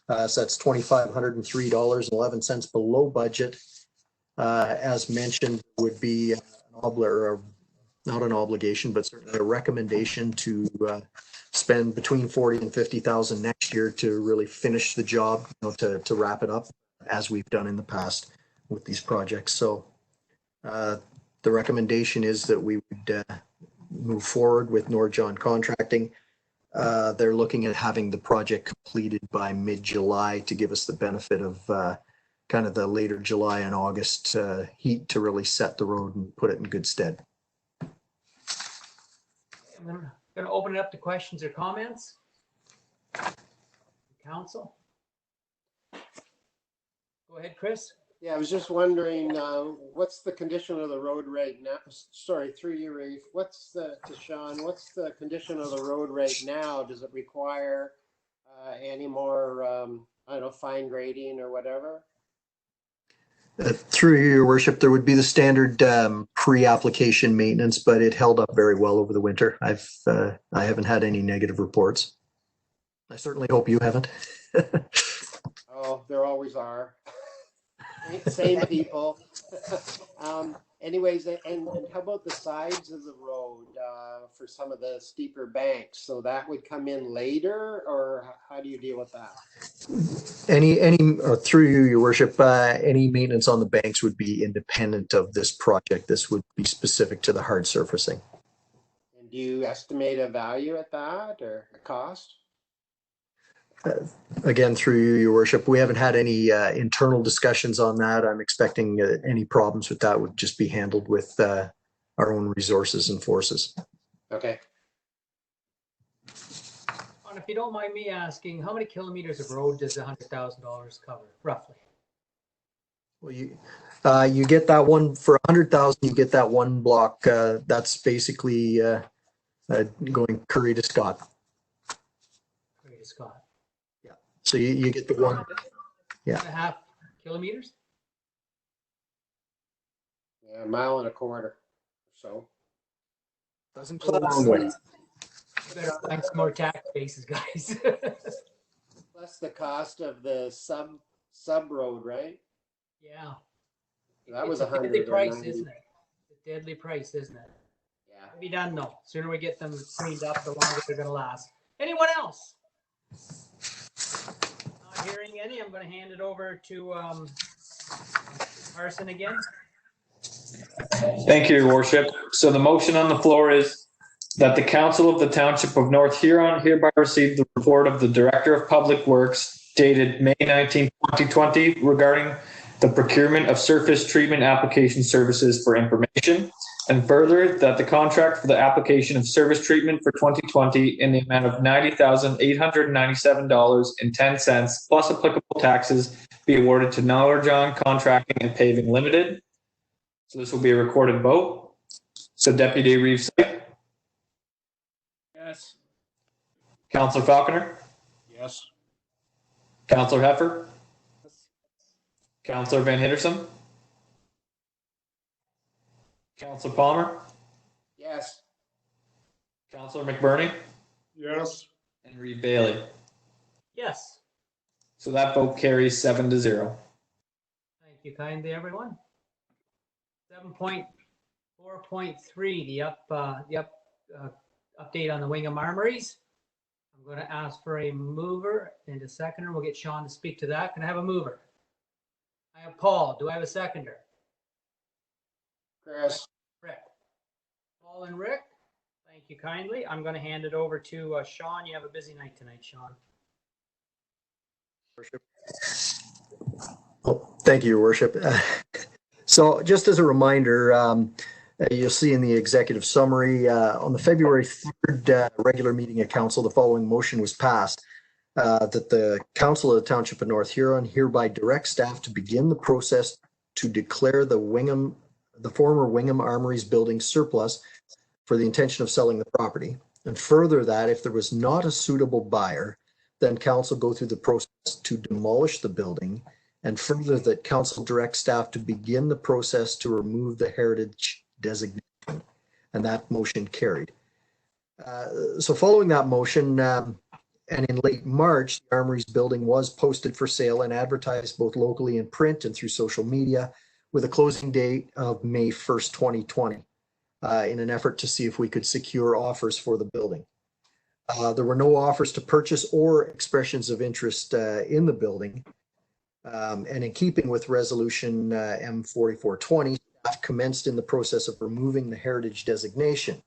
So that's $2,503.11 below budget. As mentioned, would be not an obligation, but certainly a recommendation to spend between $40,000 and $50,000 next year to really finish the job, to wrap it up as we've done in the past with these projects. So the recommendation is that we would move forward with Norjon Contracting. They're looking at having the project completed by mid-July to give us the benefit of kind of the later July and August heat to really set the road and put it in good stead. I'm going to open it up to questions or comments. Council. Go ahead, Chris. Yeah, I was just wondering, what's the condition of the road right now? Sorry, through you, Reeve. To Sean, what's the condition of the road right now? Does it require any more, I don't know, fine grading or whatever? Through your worship, there would be the standard pre-application maintenance, but it held up very well over the winter. I haven't had any negative reports. I certainly hope you haven't. Oh, there always are. Same people. Anyways, and how about the sides of the road for some of the steeper banks? So that would come in later, or how do you deal with that? Through you, your worship, any maintenance on the banks would be independent of this project. This would be specific to the hard surfacing. And do you estimate a value at that or a cost? Again, through you, your worship, we haven't had any internal discussions on that. I'm expecting any problems with that would just be handled with our own resources and forces. Okay. And if you don't mind me asking, how many kilometers of road does $100,000 cover, roughly? Well, you get that one for $100,000. You get that one block. That's basically going Curry to Scott. Curry to Scott. So you get the one, yeah. 1.5 kilometers? Yeah, 1.25 miles. So. Doesn't go a long way. Better find some more tax bases, guys. Plus the cost of the sub road, right? Yeah. That was it's a deadly price, isn't it? It's a deadly price, isn't it? Yeah. It'll be done though. Sooner we get them cleaned up, the longer they're going to last. Anyone else? Not hearing any. I'm going to hand it over to Carson again. Thank you, Your Worship. So the motion on the floor is that the Council of the Township of North Huron hereby receive the report of the Director of Public Works dated May 19, 2020 regarding the procurement of surface treatment application services for information, and further that the contract for the application of service treatment for 2020 in the amount of $90,897.10 plus applicable taxes be awarded to Norjon Contracting and Paving Limited. So this will be a recorded vote. So Deputy Reeves. Yes. Councillor Falconer. Yes. Councillor Heffer. Councillor Van Hittersum. Counselor Palmer, Yes. Counselor McBurney, Yes. and Reeve Bailey. Yes. So that vote carries 7-0. Thank you kindly, everyone. 7.4.3, the update on the Wingham Armories. I'm going to ask for a mover and a seconder. We'll get Sean to speak to that. Can I have a mover? I have Paul. Do I have a seconder? Chris. Rick. Paul and Rick, thank you kindly. I'm going to hand it over to Sean. You have a busy night tonight, Sean. Oh, thank you, Your Worship. So just as a reminder, you'll see in the executive summary, on the February 3rd regular meeting of council, the following motion was passed. That the Council of the Township of North Huron hereby directs staff to begin the process to declare the former Wingham Armories building surplus for the intention of selling the property. And further that if there was not a suitable buyer, then council go through the process to demolish the building, and further that council directs staff to begin the process to remove the heritage designation. And that motion carried. So following that motion, and in late March, the Armories building was posted for sale and advertised both locally in print and through social media with a closing date of May 1st, 2020, in an effort to see if we could secure offers for the building. There were no offers to purchase or expressions of interest in the building. And in keeping with Resolution M4420, staff commenced in the process of removing the heritage designation.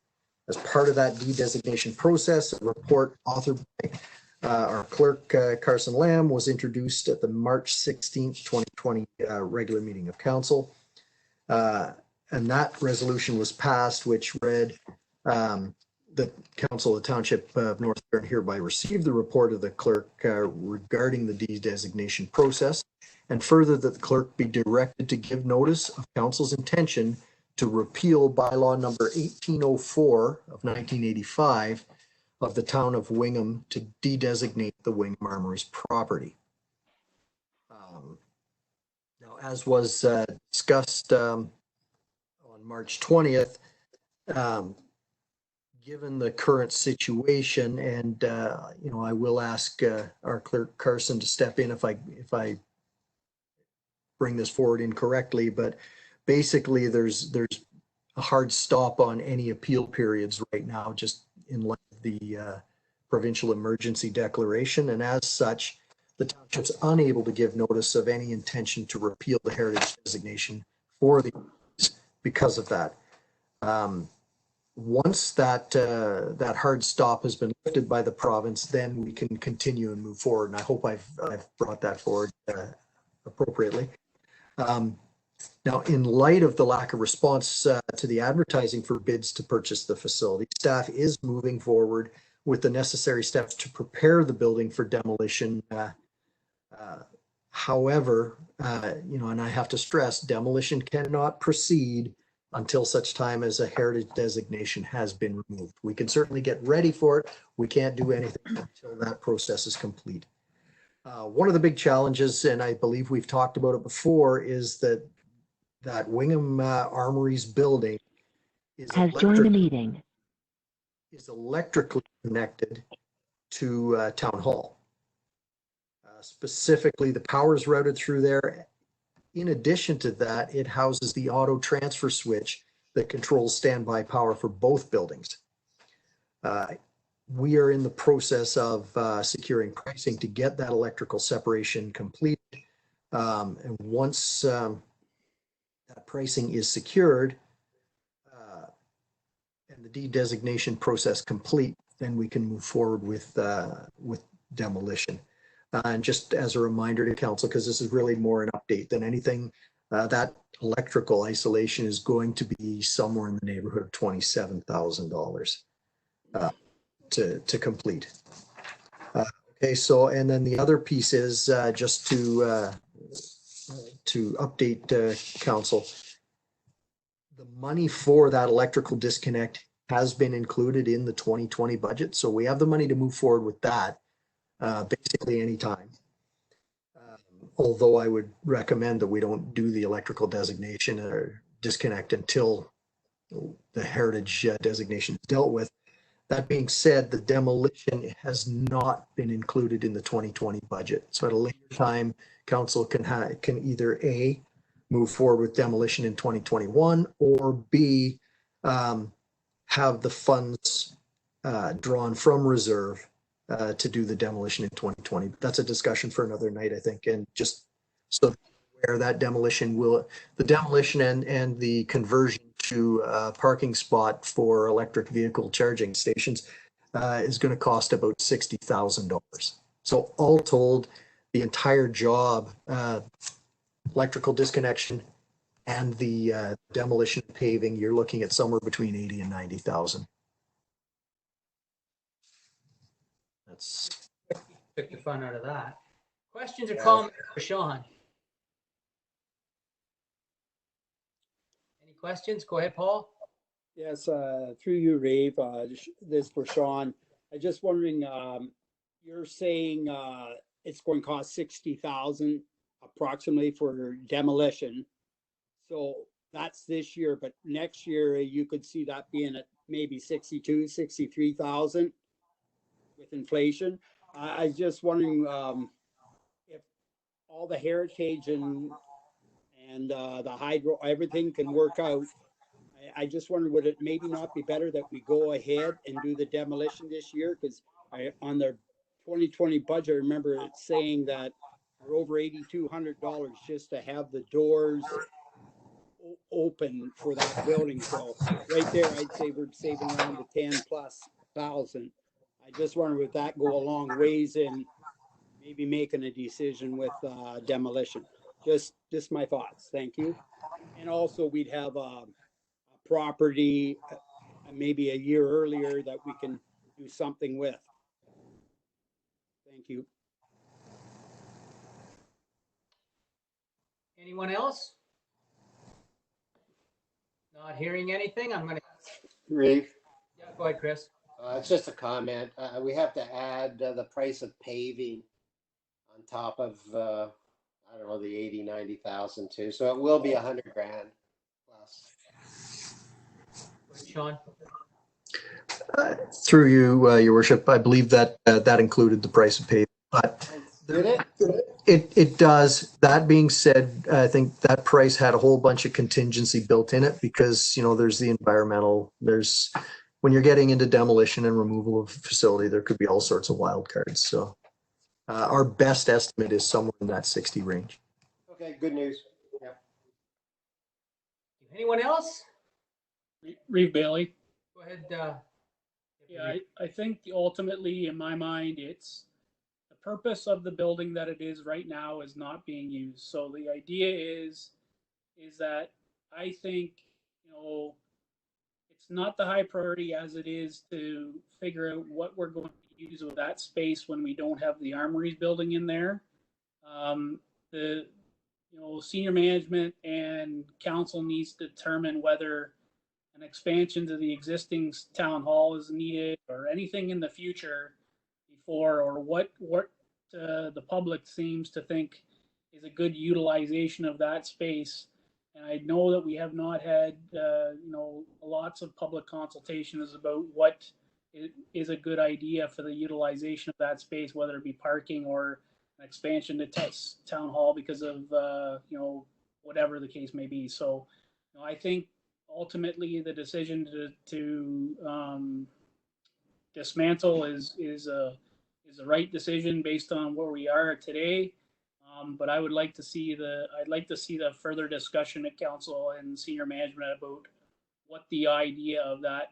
As part of that de-designation process, a report authored by our clerk, Carson Lamb, was introduced at the March 16th, 2020 regular meeting of council. And that resolution was passed, which read, the Council of the Township of North Huron hereby received the report of the clerk regarding the de-designation process, and further that the clerk be directed to give notice of council's intention to repeal bylaw number 1804 of 1985 of the town of Wingham to de-designate the Wingham Armories property. Now, as was discussed on March 20th, given the current situation, and I will ask our clerk Carson to step in if I bring this forward incorrectly, but basically there's a hard stop on any appeal periods right now, just in light of the provincial emergency declaration, and as such, the township's unable to give notice of any intention to repeal the heritage designation for the because of that. Once that hard stop has been lifted by the province, then we can continue and move forward. And I hope I've brought that forward appropriately. Now, in light of the lack of response to the advertising for bids to purchase the facility, staff is moving forward with the necessary steps to prepare the building for demolition. However, and I have to stress, demolition cannot proceed until such time as a heritage designation has been removed. We can certainly get ready for it. We can't do anything until that process is complete. One of the big challenges, and I believe we've talked about it before, is that Wingham Armories building is electrically connected to Town Hall. Specifically, the power is routed through there. In addition to that, it houses the auto transfer switch that controls standby power for both buildings. We are in the process of securing pricing to get that electrical separation complete. And once that pricing is secured and the de-designation process complete, then we can move forward with demolition. And just as a reminder to council, because this is really more an update than anything, that electrical isolation is going to be somewhere in the neighborhood of $27,000 to complete. Okay, so and then the other piece is just to update council. The money for that electrical disconnect has been included in the 2020 budget, so we have the money to move forward with that. Basically anytime. Although I would recommend that we don't do the electrical designation or disconnect until the heritage designation is dealt with. That being said, the demolition has not been included in the 2020 budget. So at a later time, council can either A, move forward with demolition in 2021, or B, have the funds drawn from reserve to do the demolition in 2020. But that's a discussion for another night, I think. And just so where that demolition and the conversion to a parking spot for electric vehicle charging stations is going to cost about $60,000. So all told, the entire job, electrical disconnection and the demolition paving, you're looking at somewhere between 80 and 90,000. That's Took the fun out of that. Questions or comments for Sean? Any questions? Go ahead, Paul. Yes, through you, Rave. This for Sean. I'm just wondering, you're saying it's going to cost 60,000 approximately for demolition. So that's this year, but next year you could see that being at maybe 62, 63,000 with inflation. I just wondering if all the heritage and the hydro, everything can work out. I just wonder, would it maybe not be better that we go ahead and do the demolition this year? Because on the 2020 budget, I remember it saying that we're over $8,200 just to have the doors open for that building. So right there, I'd say we're saving around the 10,000+. I just wonder would that go a long ways in maybe making a decision with demolition. Just my thoughts. Thank you. And also we'd have a property maybe a year earlier that we can do something with. Thank you. Anyone else? Not hearing anything. I'm going to. Reeve, Yeah, go ahead, Chris. it's just a comment. We have to add the price of paving on top of, I don't know, the 80, 90,000 too. So it will be $100,000 plus. Sean? through you, Your Worship, I believe that that included the price of paving. But Did it? it does. That being said, I think that price had a whole bunch of contingency built in it because, you know, there's the environmental, there's when you're getting into demolition and removal of a facility, there could be all sorts of wild cards. So our best estimate is somewhere in that 60 range. Okay, good news. Yeah. Anyone else? Reeve Bailey. Go ahead. Yeah, I think ultimately, in my mind, it's the purpose of the building that it is right now is not being used. So the idea is that I think, you know, it's not the high priority as it is to figure out what we're going to use with that space when we don't have the armories building in there. Senior management and council needs to determine whether an expansion to the existing town hall is needed or anything in the future before, or what the public seems to think is a good utilization of that space. And I know that we have not had, lots of public consultations about what is a good idea for the utilization of that space, whether it be parking or an expansion to town hall because of, whatever the case may be. So, I think ultimately the decision to dismantle is the right decision based on where we are today. But I would like to see the further discussion at council and senior management about what the idea of that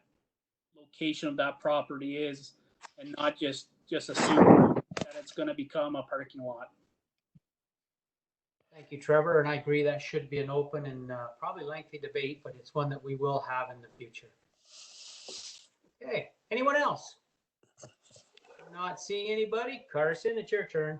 location of that property is, and not just assume that it's going to become a parking lot. Thank you, Trevor. And I agree that should be an open and probably lengthy debate, but it's one that we will have in the future. Okay. Anyone else? I'm not seeing anybody. Carson, it's your turn.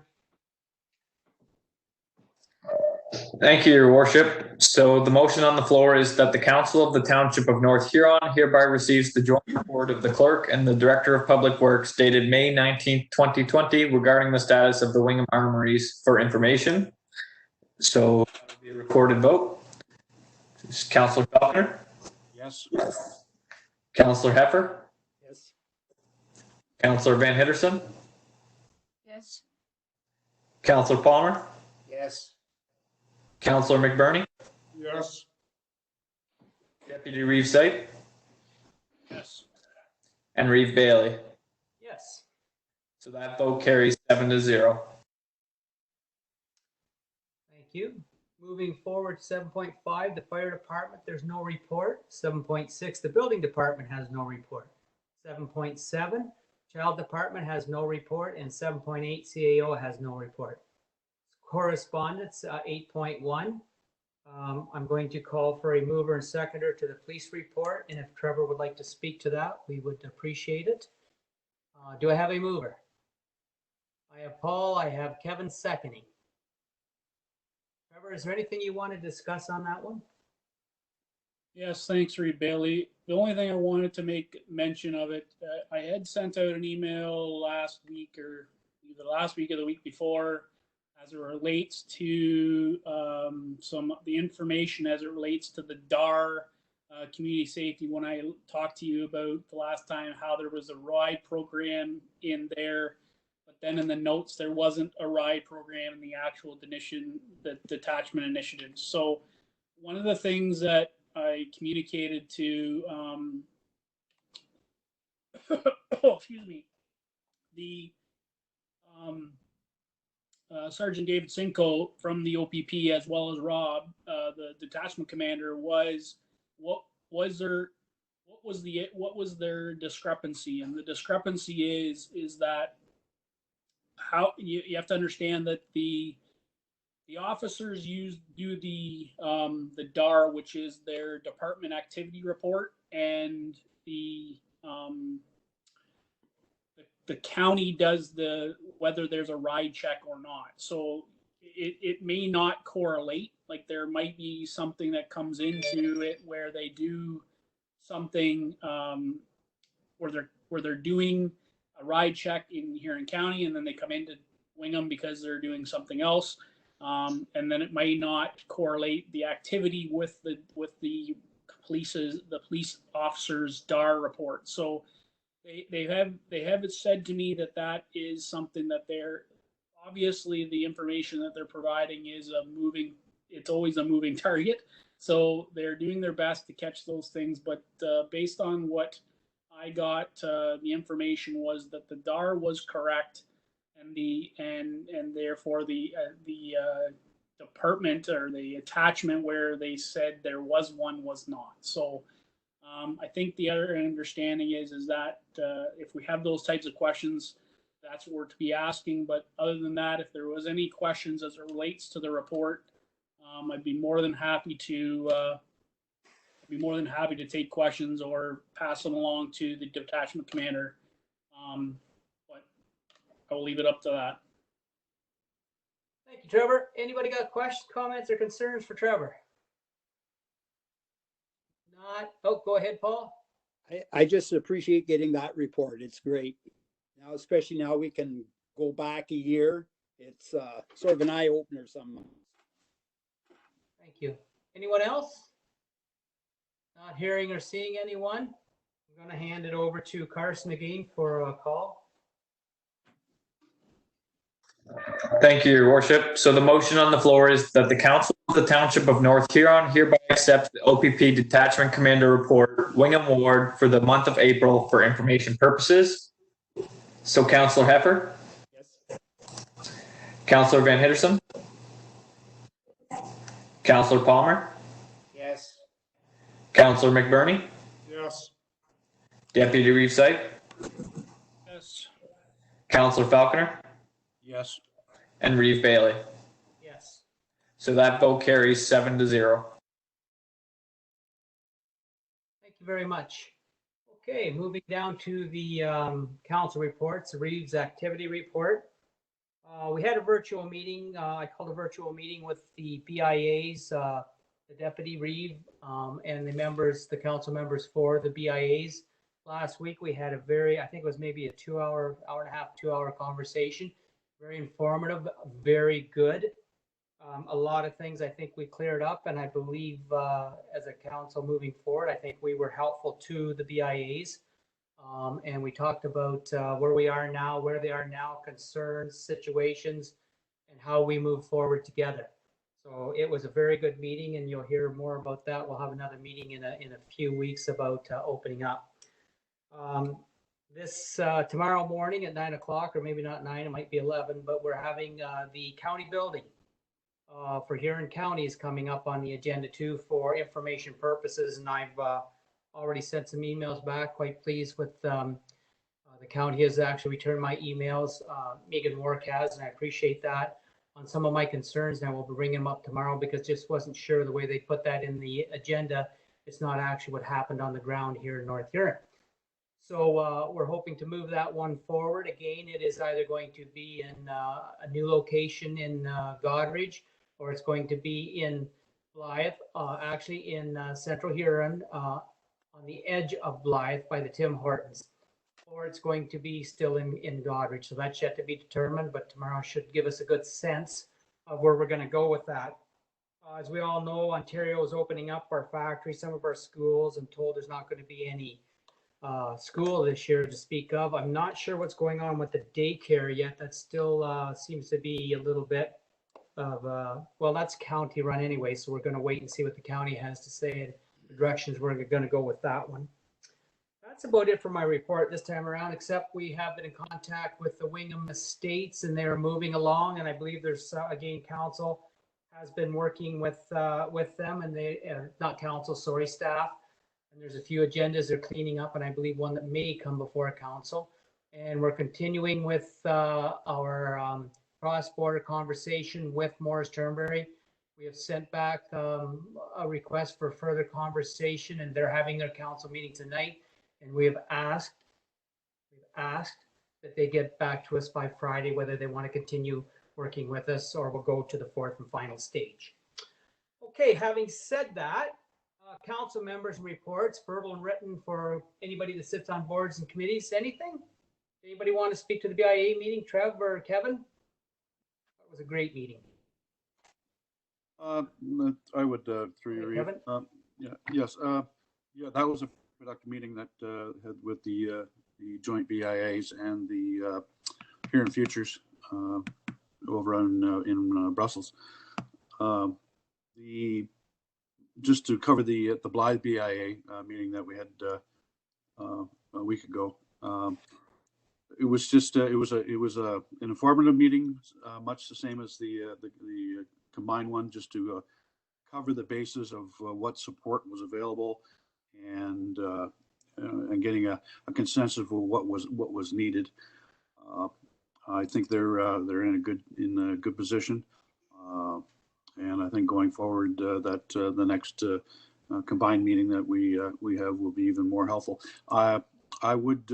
Thank you, Your Worship. So the motion on the floor is that the Council of the Township of North Huron hereby receives the joint report of the clerk and the Director of Public Works dated May 19th, 2020 regarding the status of the Wingham Armories for information. So that will be a recorded vote. Councilor Falconer? Yes. Counselor Heifer, Yes. Counselor Van Hitterson, Yes. Counselor Palmer, Yes. Counselor McBurney, Yes. Deputy Reeve Sight, Yes. and Reeve Bailey. Yes. So that vote carries 7-0. Thank you. Moving forward, 7.5, the fire department, there's no report. 7.6, the building department has no report. 7.7, child department has no report, and 7.8, CAO has no report. Correspondence, 8.1. I'm going to call for a mover and seconder to the police report, and if Trevor would like to speak to that, we would appreciate it. Do I have a mover? I have Paul, I have Kevin seconding. Trevor, is there anything you want to discuss on that one? Yes, thanks, Reed Bailey. The only thing I wanted to make mention of it, I had sent out an email last week or either last week or the week before as it relates to the information as it relates to the DAR community safety. When I talked to you about the last time how there was a RIDE program in there, but then in the notes there wasn't a RIDE program in the actual the detachment initiative. So one of the things that I communicated to, excuse me, the Sergeant David Simcoe from the OPP, as well as Rob, the detachment commander, was what was their discrepancy, and the discrepancy is that how you have to understand that the officers do the DAR, which is their department activity report, and the county does whether there's a RIDE check or not. So it may not correlate. Like there might be something that comes into it where they do something where they're doing a RIDE check in Huron County, and then they come into Wingham because they're doing something else. And then it may not correlate the activity with the police officers' DAR report. So they have said to me that is something that they're obviously the information that they're providing is it's always a moving target. So they're doing their best to catch those things. But based on what I got, the information was that the DAR was correct, and therefore the department or the attachment where they said there was one was not. So I think the other understanding is that if we have those types of questions, that's what we're to be asking. But other than that, if there was any questions as it relates to the report, I'd be more than happy to take questions or pass them along to the detachment commander. But I will leave it up to that. Thank you, Trevor. Anybody got questions, comments, or concerns for Trevor? Not. Oh, go ahead, Paul. I just appreciate getting that report. It's great. Now, especially now we can go back a year. It's sort of an eye opener sometimes. Thank you. Anyone else? Not hearing or seeing anyone. I'm going to hand it over to Carson again for a call. Thank you, Your Worship. So the motion on the floor is that the Council of the Township of North Huron hereby accepts the OPP Detachment Commander Report, Wingham Ward, for the month of April for information purposes. So Councillor Heifer? Yes. Councillor Van Hitterson? Councillor Palmer? Yes. Councillor McBurney? Yes. Deputy Reeve Sight? Yes. Councillor Falconer? Yes. And Reeve Bailey. Yes. So that vote carries 7-0. Thank you very much. Okay, moving down to the council reports, the Reeves activity report. We had a virtual meeting. I called a virtual meeting with the BIAs, the Deputy Reeve, and the members, the council members for the BIAs. Last week we had I think it was maybe a 2 hour conversation. Very informative, very good. A lot of things I think we cleared up, and I believe as a council moving forward, I think we were helpful to the BIAs. And we talked about where we are now, where they are now, concerns, situations, and how we move forward together. So it was a very good meeting, and you'll hear more about that. We'll have another meeting in a few weeks about opening up. This tomorrow morning at 9 o'clock, or maybe not 9, it might be 11, but we're having the county building for Huron County is coming up on the agenda too for information purposes. And I've already sent some emails back, quite pleased with the county has actually returned my emails. Megan Warwick has, and I appreciate that, on some of my concerns. And I will be bringing them up tomorrow because just wasn't sure the way they put that in the agenda. It's not actually what happened on the ground here in North Huron. So we're hoping to move that one forward. Again, it is either going to be in a new location in Goderich, or it's going to be in Blythe, actually in Central Huron, on the edge of Blythe by the Tim Hortons, or it's going to be still in Goderich. So that's yet to be determined, but tomorrow should give us a good sense of where we're going to go with that. As we all know, Ontario is opening up our factories, some of our schools. I'm told there's not going to be any school this year to speak of. I'm not sure what's going on with the daycare yet. That still seems to be a little bit of, well, that's county run anyway, so we're going to wait and see what the county has to say and the directions we're going to go with that one. That's about it for my report this time around, except we have been in contact with the Wingham Estates and they're moving along, and I believe there's again, council has been working with them, and they not council, sorry, staff. And there's a few agendas they're cleaning up, and I believe one that may come before council. And we're continuing with our cross-border conversation with Morris Turnberry. We have sent back a request for further conversation, and they're having their council meeting tonight. And we have asked that they get back to us by Friday whether they want to continue working with us or we'll go to the fourth and final stage. Okay, having said that, council members' reports, verbal and written, for anybody that sits on boards and committees. Anything? Anybody want to speak to the BIA meeting? Trev or Kevin? That was a great meeting. I would, through you, yeah, that was a productive meeting that had with the joint BIAs and the Huron Futures over in Brussels. Just to cover the Blythe BIA meeting that we had a week ago. It was just it was an informative meeting, much the same as the combined one, just to cover the basis of what support was available and getting a consensus of what was needed. I think they're in a good position. And I think going forward, that the next combined meeting that we have will be even more helpful. I would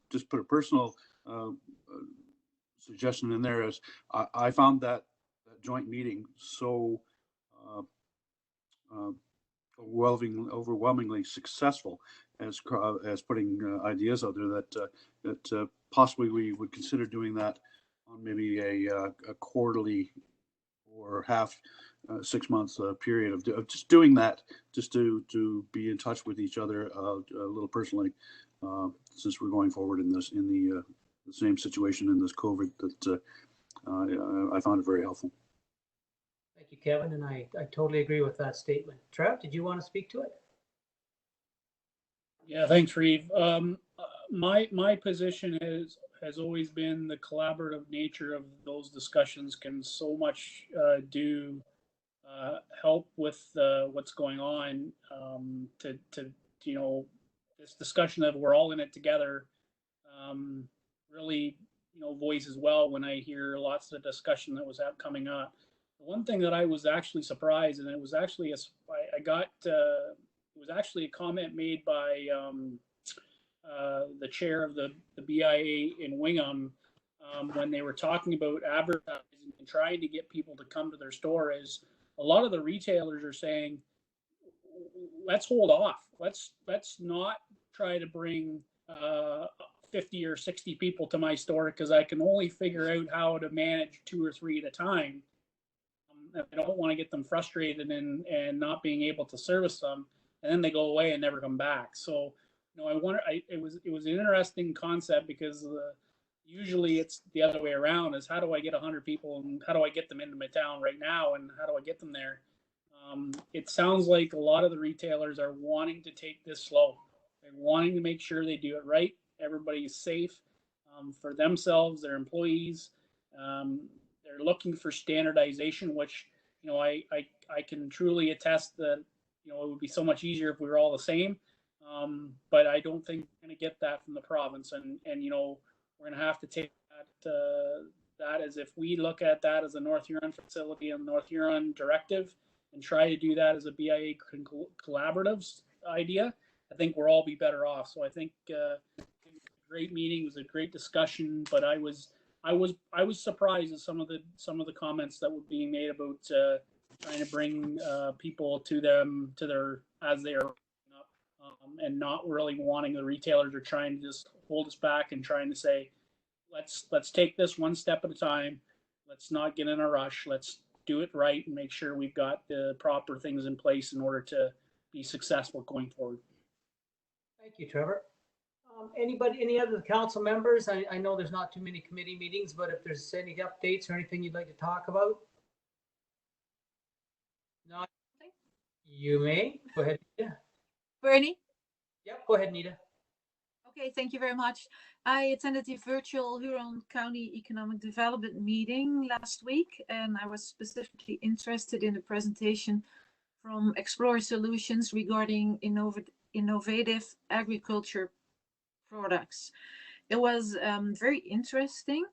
just put a personal suggestion in there. As I found that joint meeting so overwhelmingly successful as putting ideas out there that possibly we would consider doing that on maybe a quarterly or half 6 months period of just doing that, just to be in touch with each other a little personally, since we're going forward in the same situation in this COVID. That I found it very helpful. Thank you, Kevin, and I totally agree with that statement. Trev, did you want to speak to it? Yeah, thanks, Reeve. My position has always been the collaborative nature of those discussions can so much do help with what's going on, to this discussion of we're all in it together, really voices well when I hear lots of discussion that was coming up. The one thing that I was actually surprised, and it was actually it was actually a comment made by the chair of the BIA in Wingham, when they were talking about advertising and trying to get people to come to their store. Is a lot of the retailers are saying, let's hold off. Let's not try to bring 50 or 60 people to my store because I can only figure out how to manage 2 or 3 at a time. I don't want to get them frustrated and not being able to service them, and then they go away and never come back. So, I wonder. It was an interesting concept because usually it's the other way around: is how do I get 100 people and how do I get them into my town right now and how do I get them there? It sounds like a lot of the retailers are wanting to take this slow. They're wanting to make sure they do it right. Everybody is safe for themselves, their employees. They're looking for standardization, which I can truly attest that it would be so much easier if we were all the same. But I don't think we're going to get that from the province, and we're going to have to take that as if we look at that as a North Huron facility and North Huron directive, and try to do that as a BIA collaborative idea. I think we'll all be better off. So I think it was a great meeting. It was a great discussion, but I was surprised at some of the comments that were being made about trying to bring people to their as they are up, and not really wanting the retailers are trying to just hold us back and trying to say, let's take this one step at a time. Let's not get in a rush. Let's do it right and make sure we've got the proper things in place in order to be successful going forward. Thank you, Trevor. Any other council members? I know there's not too many committee meetings, but if there's any updates or anything you'd like to talk about? Not, you may. Go ahead, Nita. Bernie? Yep, go ahead, Nita. Okay, thank you very much. I attended the virtual Huron County Economic Development meeting last week, and I was specifically interested in the presentation from Explore Solutions regarding innovative agriculture products. It was very interesting.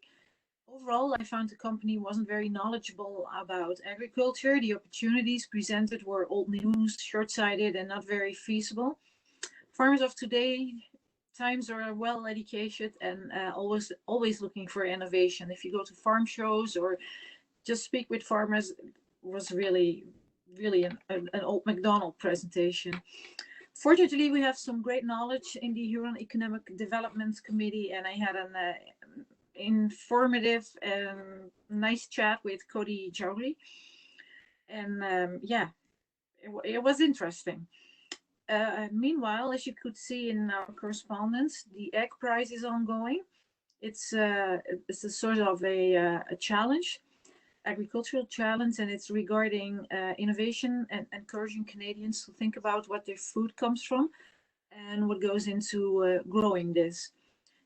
Overall, I found the company wasn't very knowledgeable about agriculture. The opportunities presented were old news, short-sighted, and not very feasible. Farmers of today times are well educated and always looking for innovation. If you go to farm shows or just speak with farmers, it was really an old McDonald presentation. Fortunately, we have some great knowledge in the Huron Economic Development Committee, and I had an informative and nice chat with Cody Jowry. And it was interesting. Meanwhile, as you could see in our correspondence, the egg prize is ongoing. It's a sort of a challenge, agricultural challenge, and it's regarding innovation and encouraging Canadians to think about what their food comes from and what goes into growing this.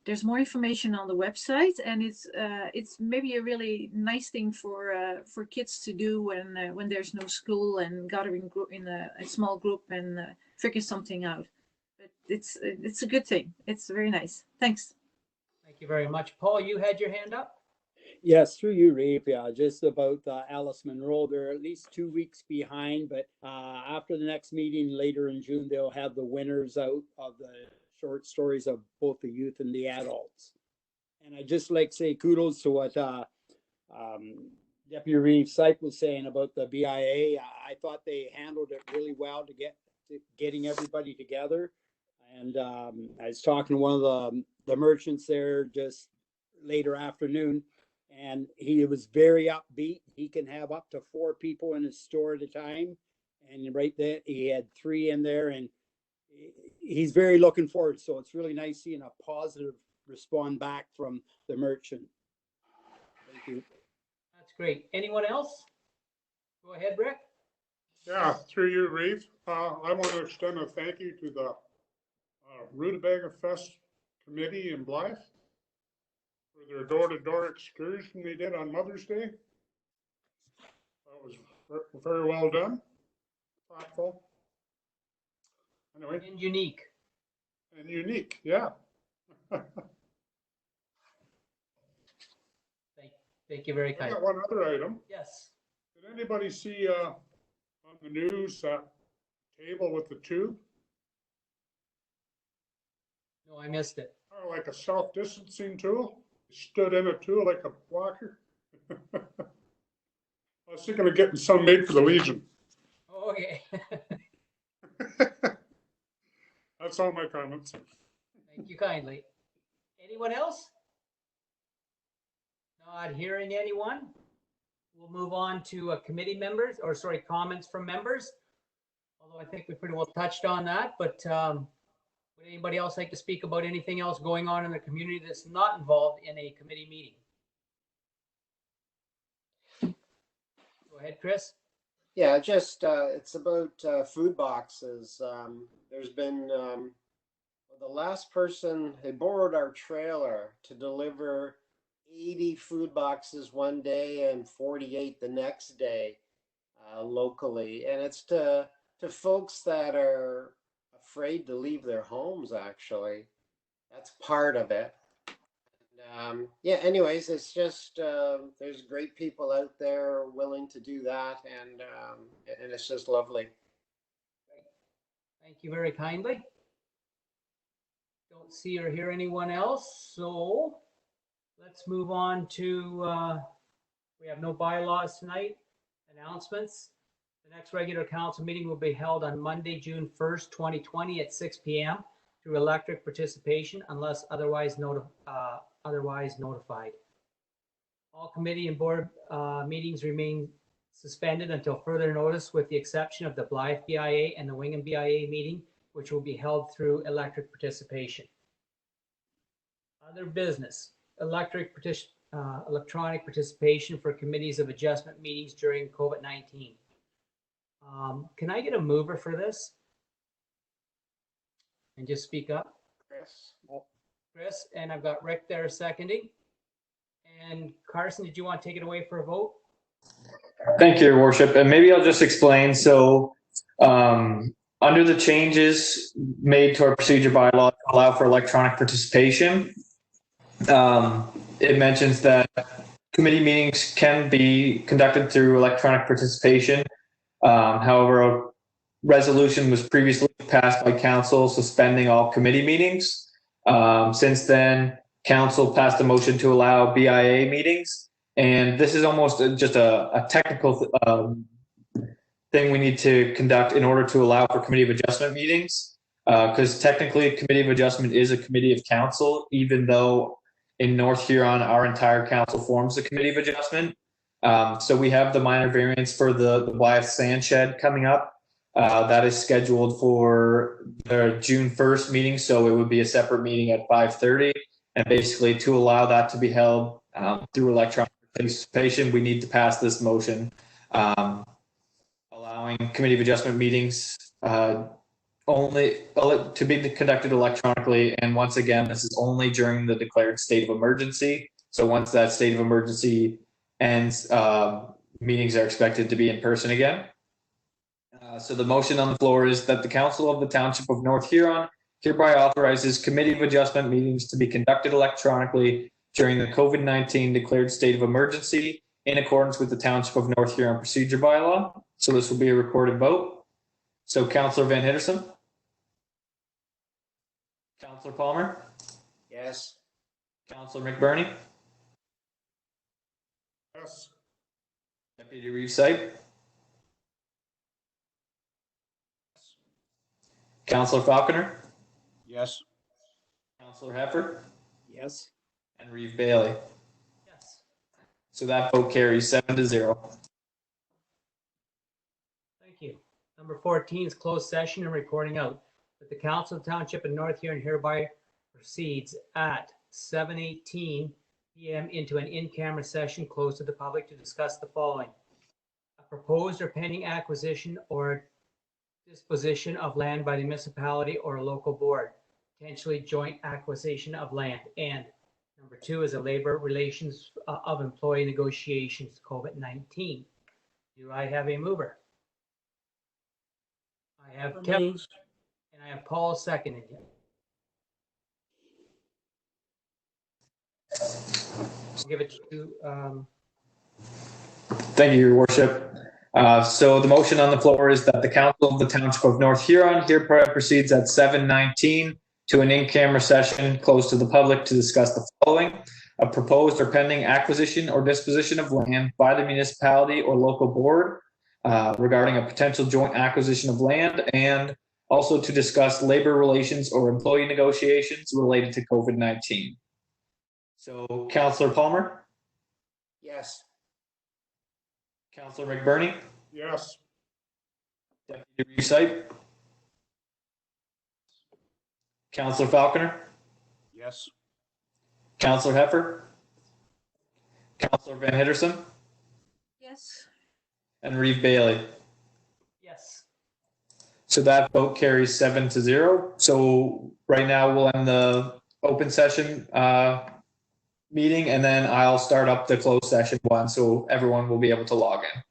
There's more information on the website, and it's maybe a really nice thing for kids to do when there's no school and gathering in a small group and figure something out. But it's a good thing. It's very nice. Thanks. Thank you very much. Paul, you had your hand up? Yes, through you, Rafe. Yeah, just about Alice Munro. They're at least 2 weeks behind, but after the next meeting later in June, they'll have the winners out of the short stories of both the youth and the adults. And I just like to say kudos to what Deputy Reeve Sype was saying about the BIA. I thought they handled it really well to getting everybody together. And I was talking to one of the merchants there just later afternoon, and he was very upbeat. He can have up to 4 people in his store at a time. And right there, he had 3 in there, and he's very looking forward. So it's really nice seeing a positive respond back from the merchant. Thank you. That's great. Anyone else? Go ahead, Rick. Yeah, through you, Reeve. I want to extend a thank you to the Rutabaga Fest Committee in Blythe for their door-to-door excursion they did on Mother's Day. That was very well done, thoughtful. Anyway. And unique. And unique, yeah. Thank you very kind. I got one other item. Yes. Did anybody see on the news that table with the tube? No, I missed it. Oh, like a self-distancing tool. It stood in a tool like a blocker. I was thinking of getting some made for the Legion. Okay. That's all my comments. Thank you kindly. Anyone else? Not hearing anyone? We'll move on to committee members, or sorry, comments from members. Although I think we pretty well touched on that, but would anybody else like to speak about anything else going on in the community that's not involved in a committee meeting? Go ahead, Chris. Yeah, just it's about food boxes. There's been the last person who borrowed our trailer to deliver 80 food boxes one day and 48 the next day locally, and it's to folks that are afraid to leave their homes. Actually, that's part of it. Yeah, anyways, it's just there's great people out there willing to do that, and it's just lovely. Thank you very kindly. Don't see or hear anyone else, so let's move on to, we have no bylaws tonight. Announcements. The next regular council meeting will be held on Monday, June 1st, 2020 at 6 p.m. through electric participation unless otherwise notified. All committee and board meetings remain suspended until further notice, with the exception of the Blythe BIA and the Wingham BIA meeting, which will be held through electric participation. Other business, electronic participation for committees of adjustment meetings during COVID-19. Can I get a mover for this? And just speak up. Chris, and I've got Rick there seconding. And Carson, did you want to take it away for a vote? Thank you, Your Worship. And maybe I'll just explain. So under the changes made to our procedure bylaw to allow for electronic participation, it mentions that committee meetings can be conducted through electronic participation. However, a resolution was previously passed by council suspending all committee meetings. Since then, council passed a motion to allow BIA meetings. And this is almost just a technical thing we need to conduct in order to allow for committee of adjustment meetings. Because technically, a committee of adjustment is a committee of council, even though in North Huron, our entire council forms a committee of adjustment. So we have the minor variance for the Blythe sand shed coming up. That is scheduled for the June 1st meeting. So it would be a separate meeting at 5:30. And basically to allow that to be held through electronic participation, we need to pass this motion allowing committee of adjustment meetings only to be conducted electronically. And once again, this is only during the declared state of emergency. So once that state of emergency ends, meetings are expected to be in person again. So the motion on the floor is that the Council of the Township of North Huron hereby authorizes committee of adjustment meetings to be conducted electronically during the COVID-19 declared state of emergency in accordance with the Township of North Huron procedure bylaw. So this will be a recorded vote. So Councillor Van Hitterson. Councillor Palmer. Yes. Councillor McBurney. Yes. Deputy Reeve Sipe. Councillor Falconer. Yes. Councillor Heffer. Yes. And Reeve Bailey. Yes. So that vote carries 7-0. Thank you. Number 14 is closed session and reporting out. That the Council of Township of North Huron hereby proceeds at 7:18 p.m. into an in-camera session closed to the public to discuss the following: a proposed or pending acquisition or disposition of land by the municipality or a local board, potentially joint acquisition of land. And number 2 is a labor relations of employee negotiations, COVID-19. Do I have a mover? I have Kevin and I have Paul seconding it. I'll give it to Thank you, Your Worship. So the motion on the floor is that the Council of the Township of North Huron hereby proceeds at 7:19 to an in-camera session closed to the public to discuss the following: a proposed or pending acquisition or disposition of land by the municipality or local board regarding a potential joint acquisition of land, and also to discuss labor relations or employee negotiations related to COVID-19. So Councillor Palmer. Yes. Counselor McBurney, Yes. Deputy Reeve Sight, Counselor Falconer, Yes. Counselor Heffer, Counselor Van Hitterson, Yes. and Reeve Bailey. Yes. So that vote carries 7-0. So right now we'll end the open session meeting, and then I'll start up the closed session one, so everyone will be able to log in.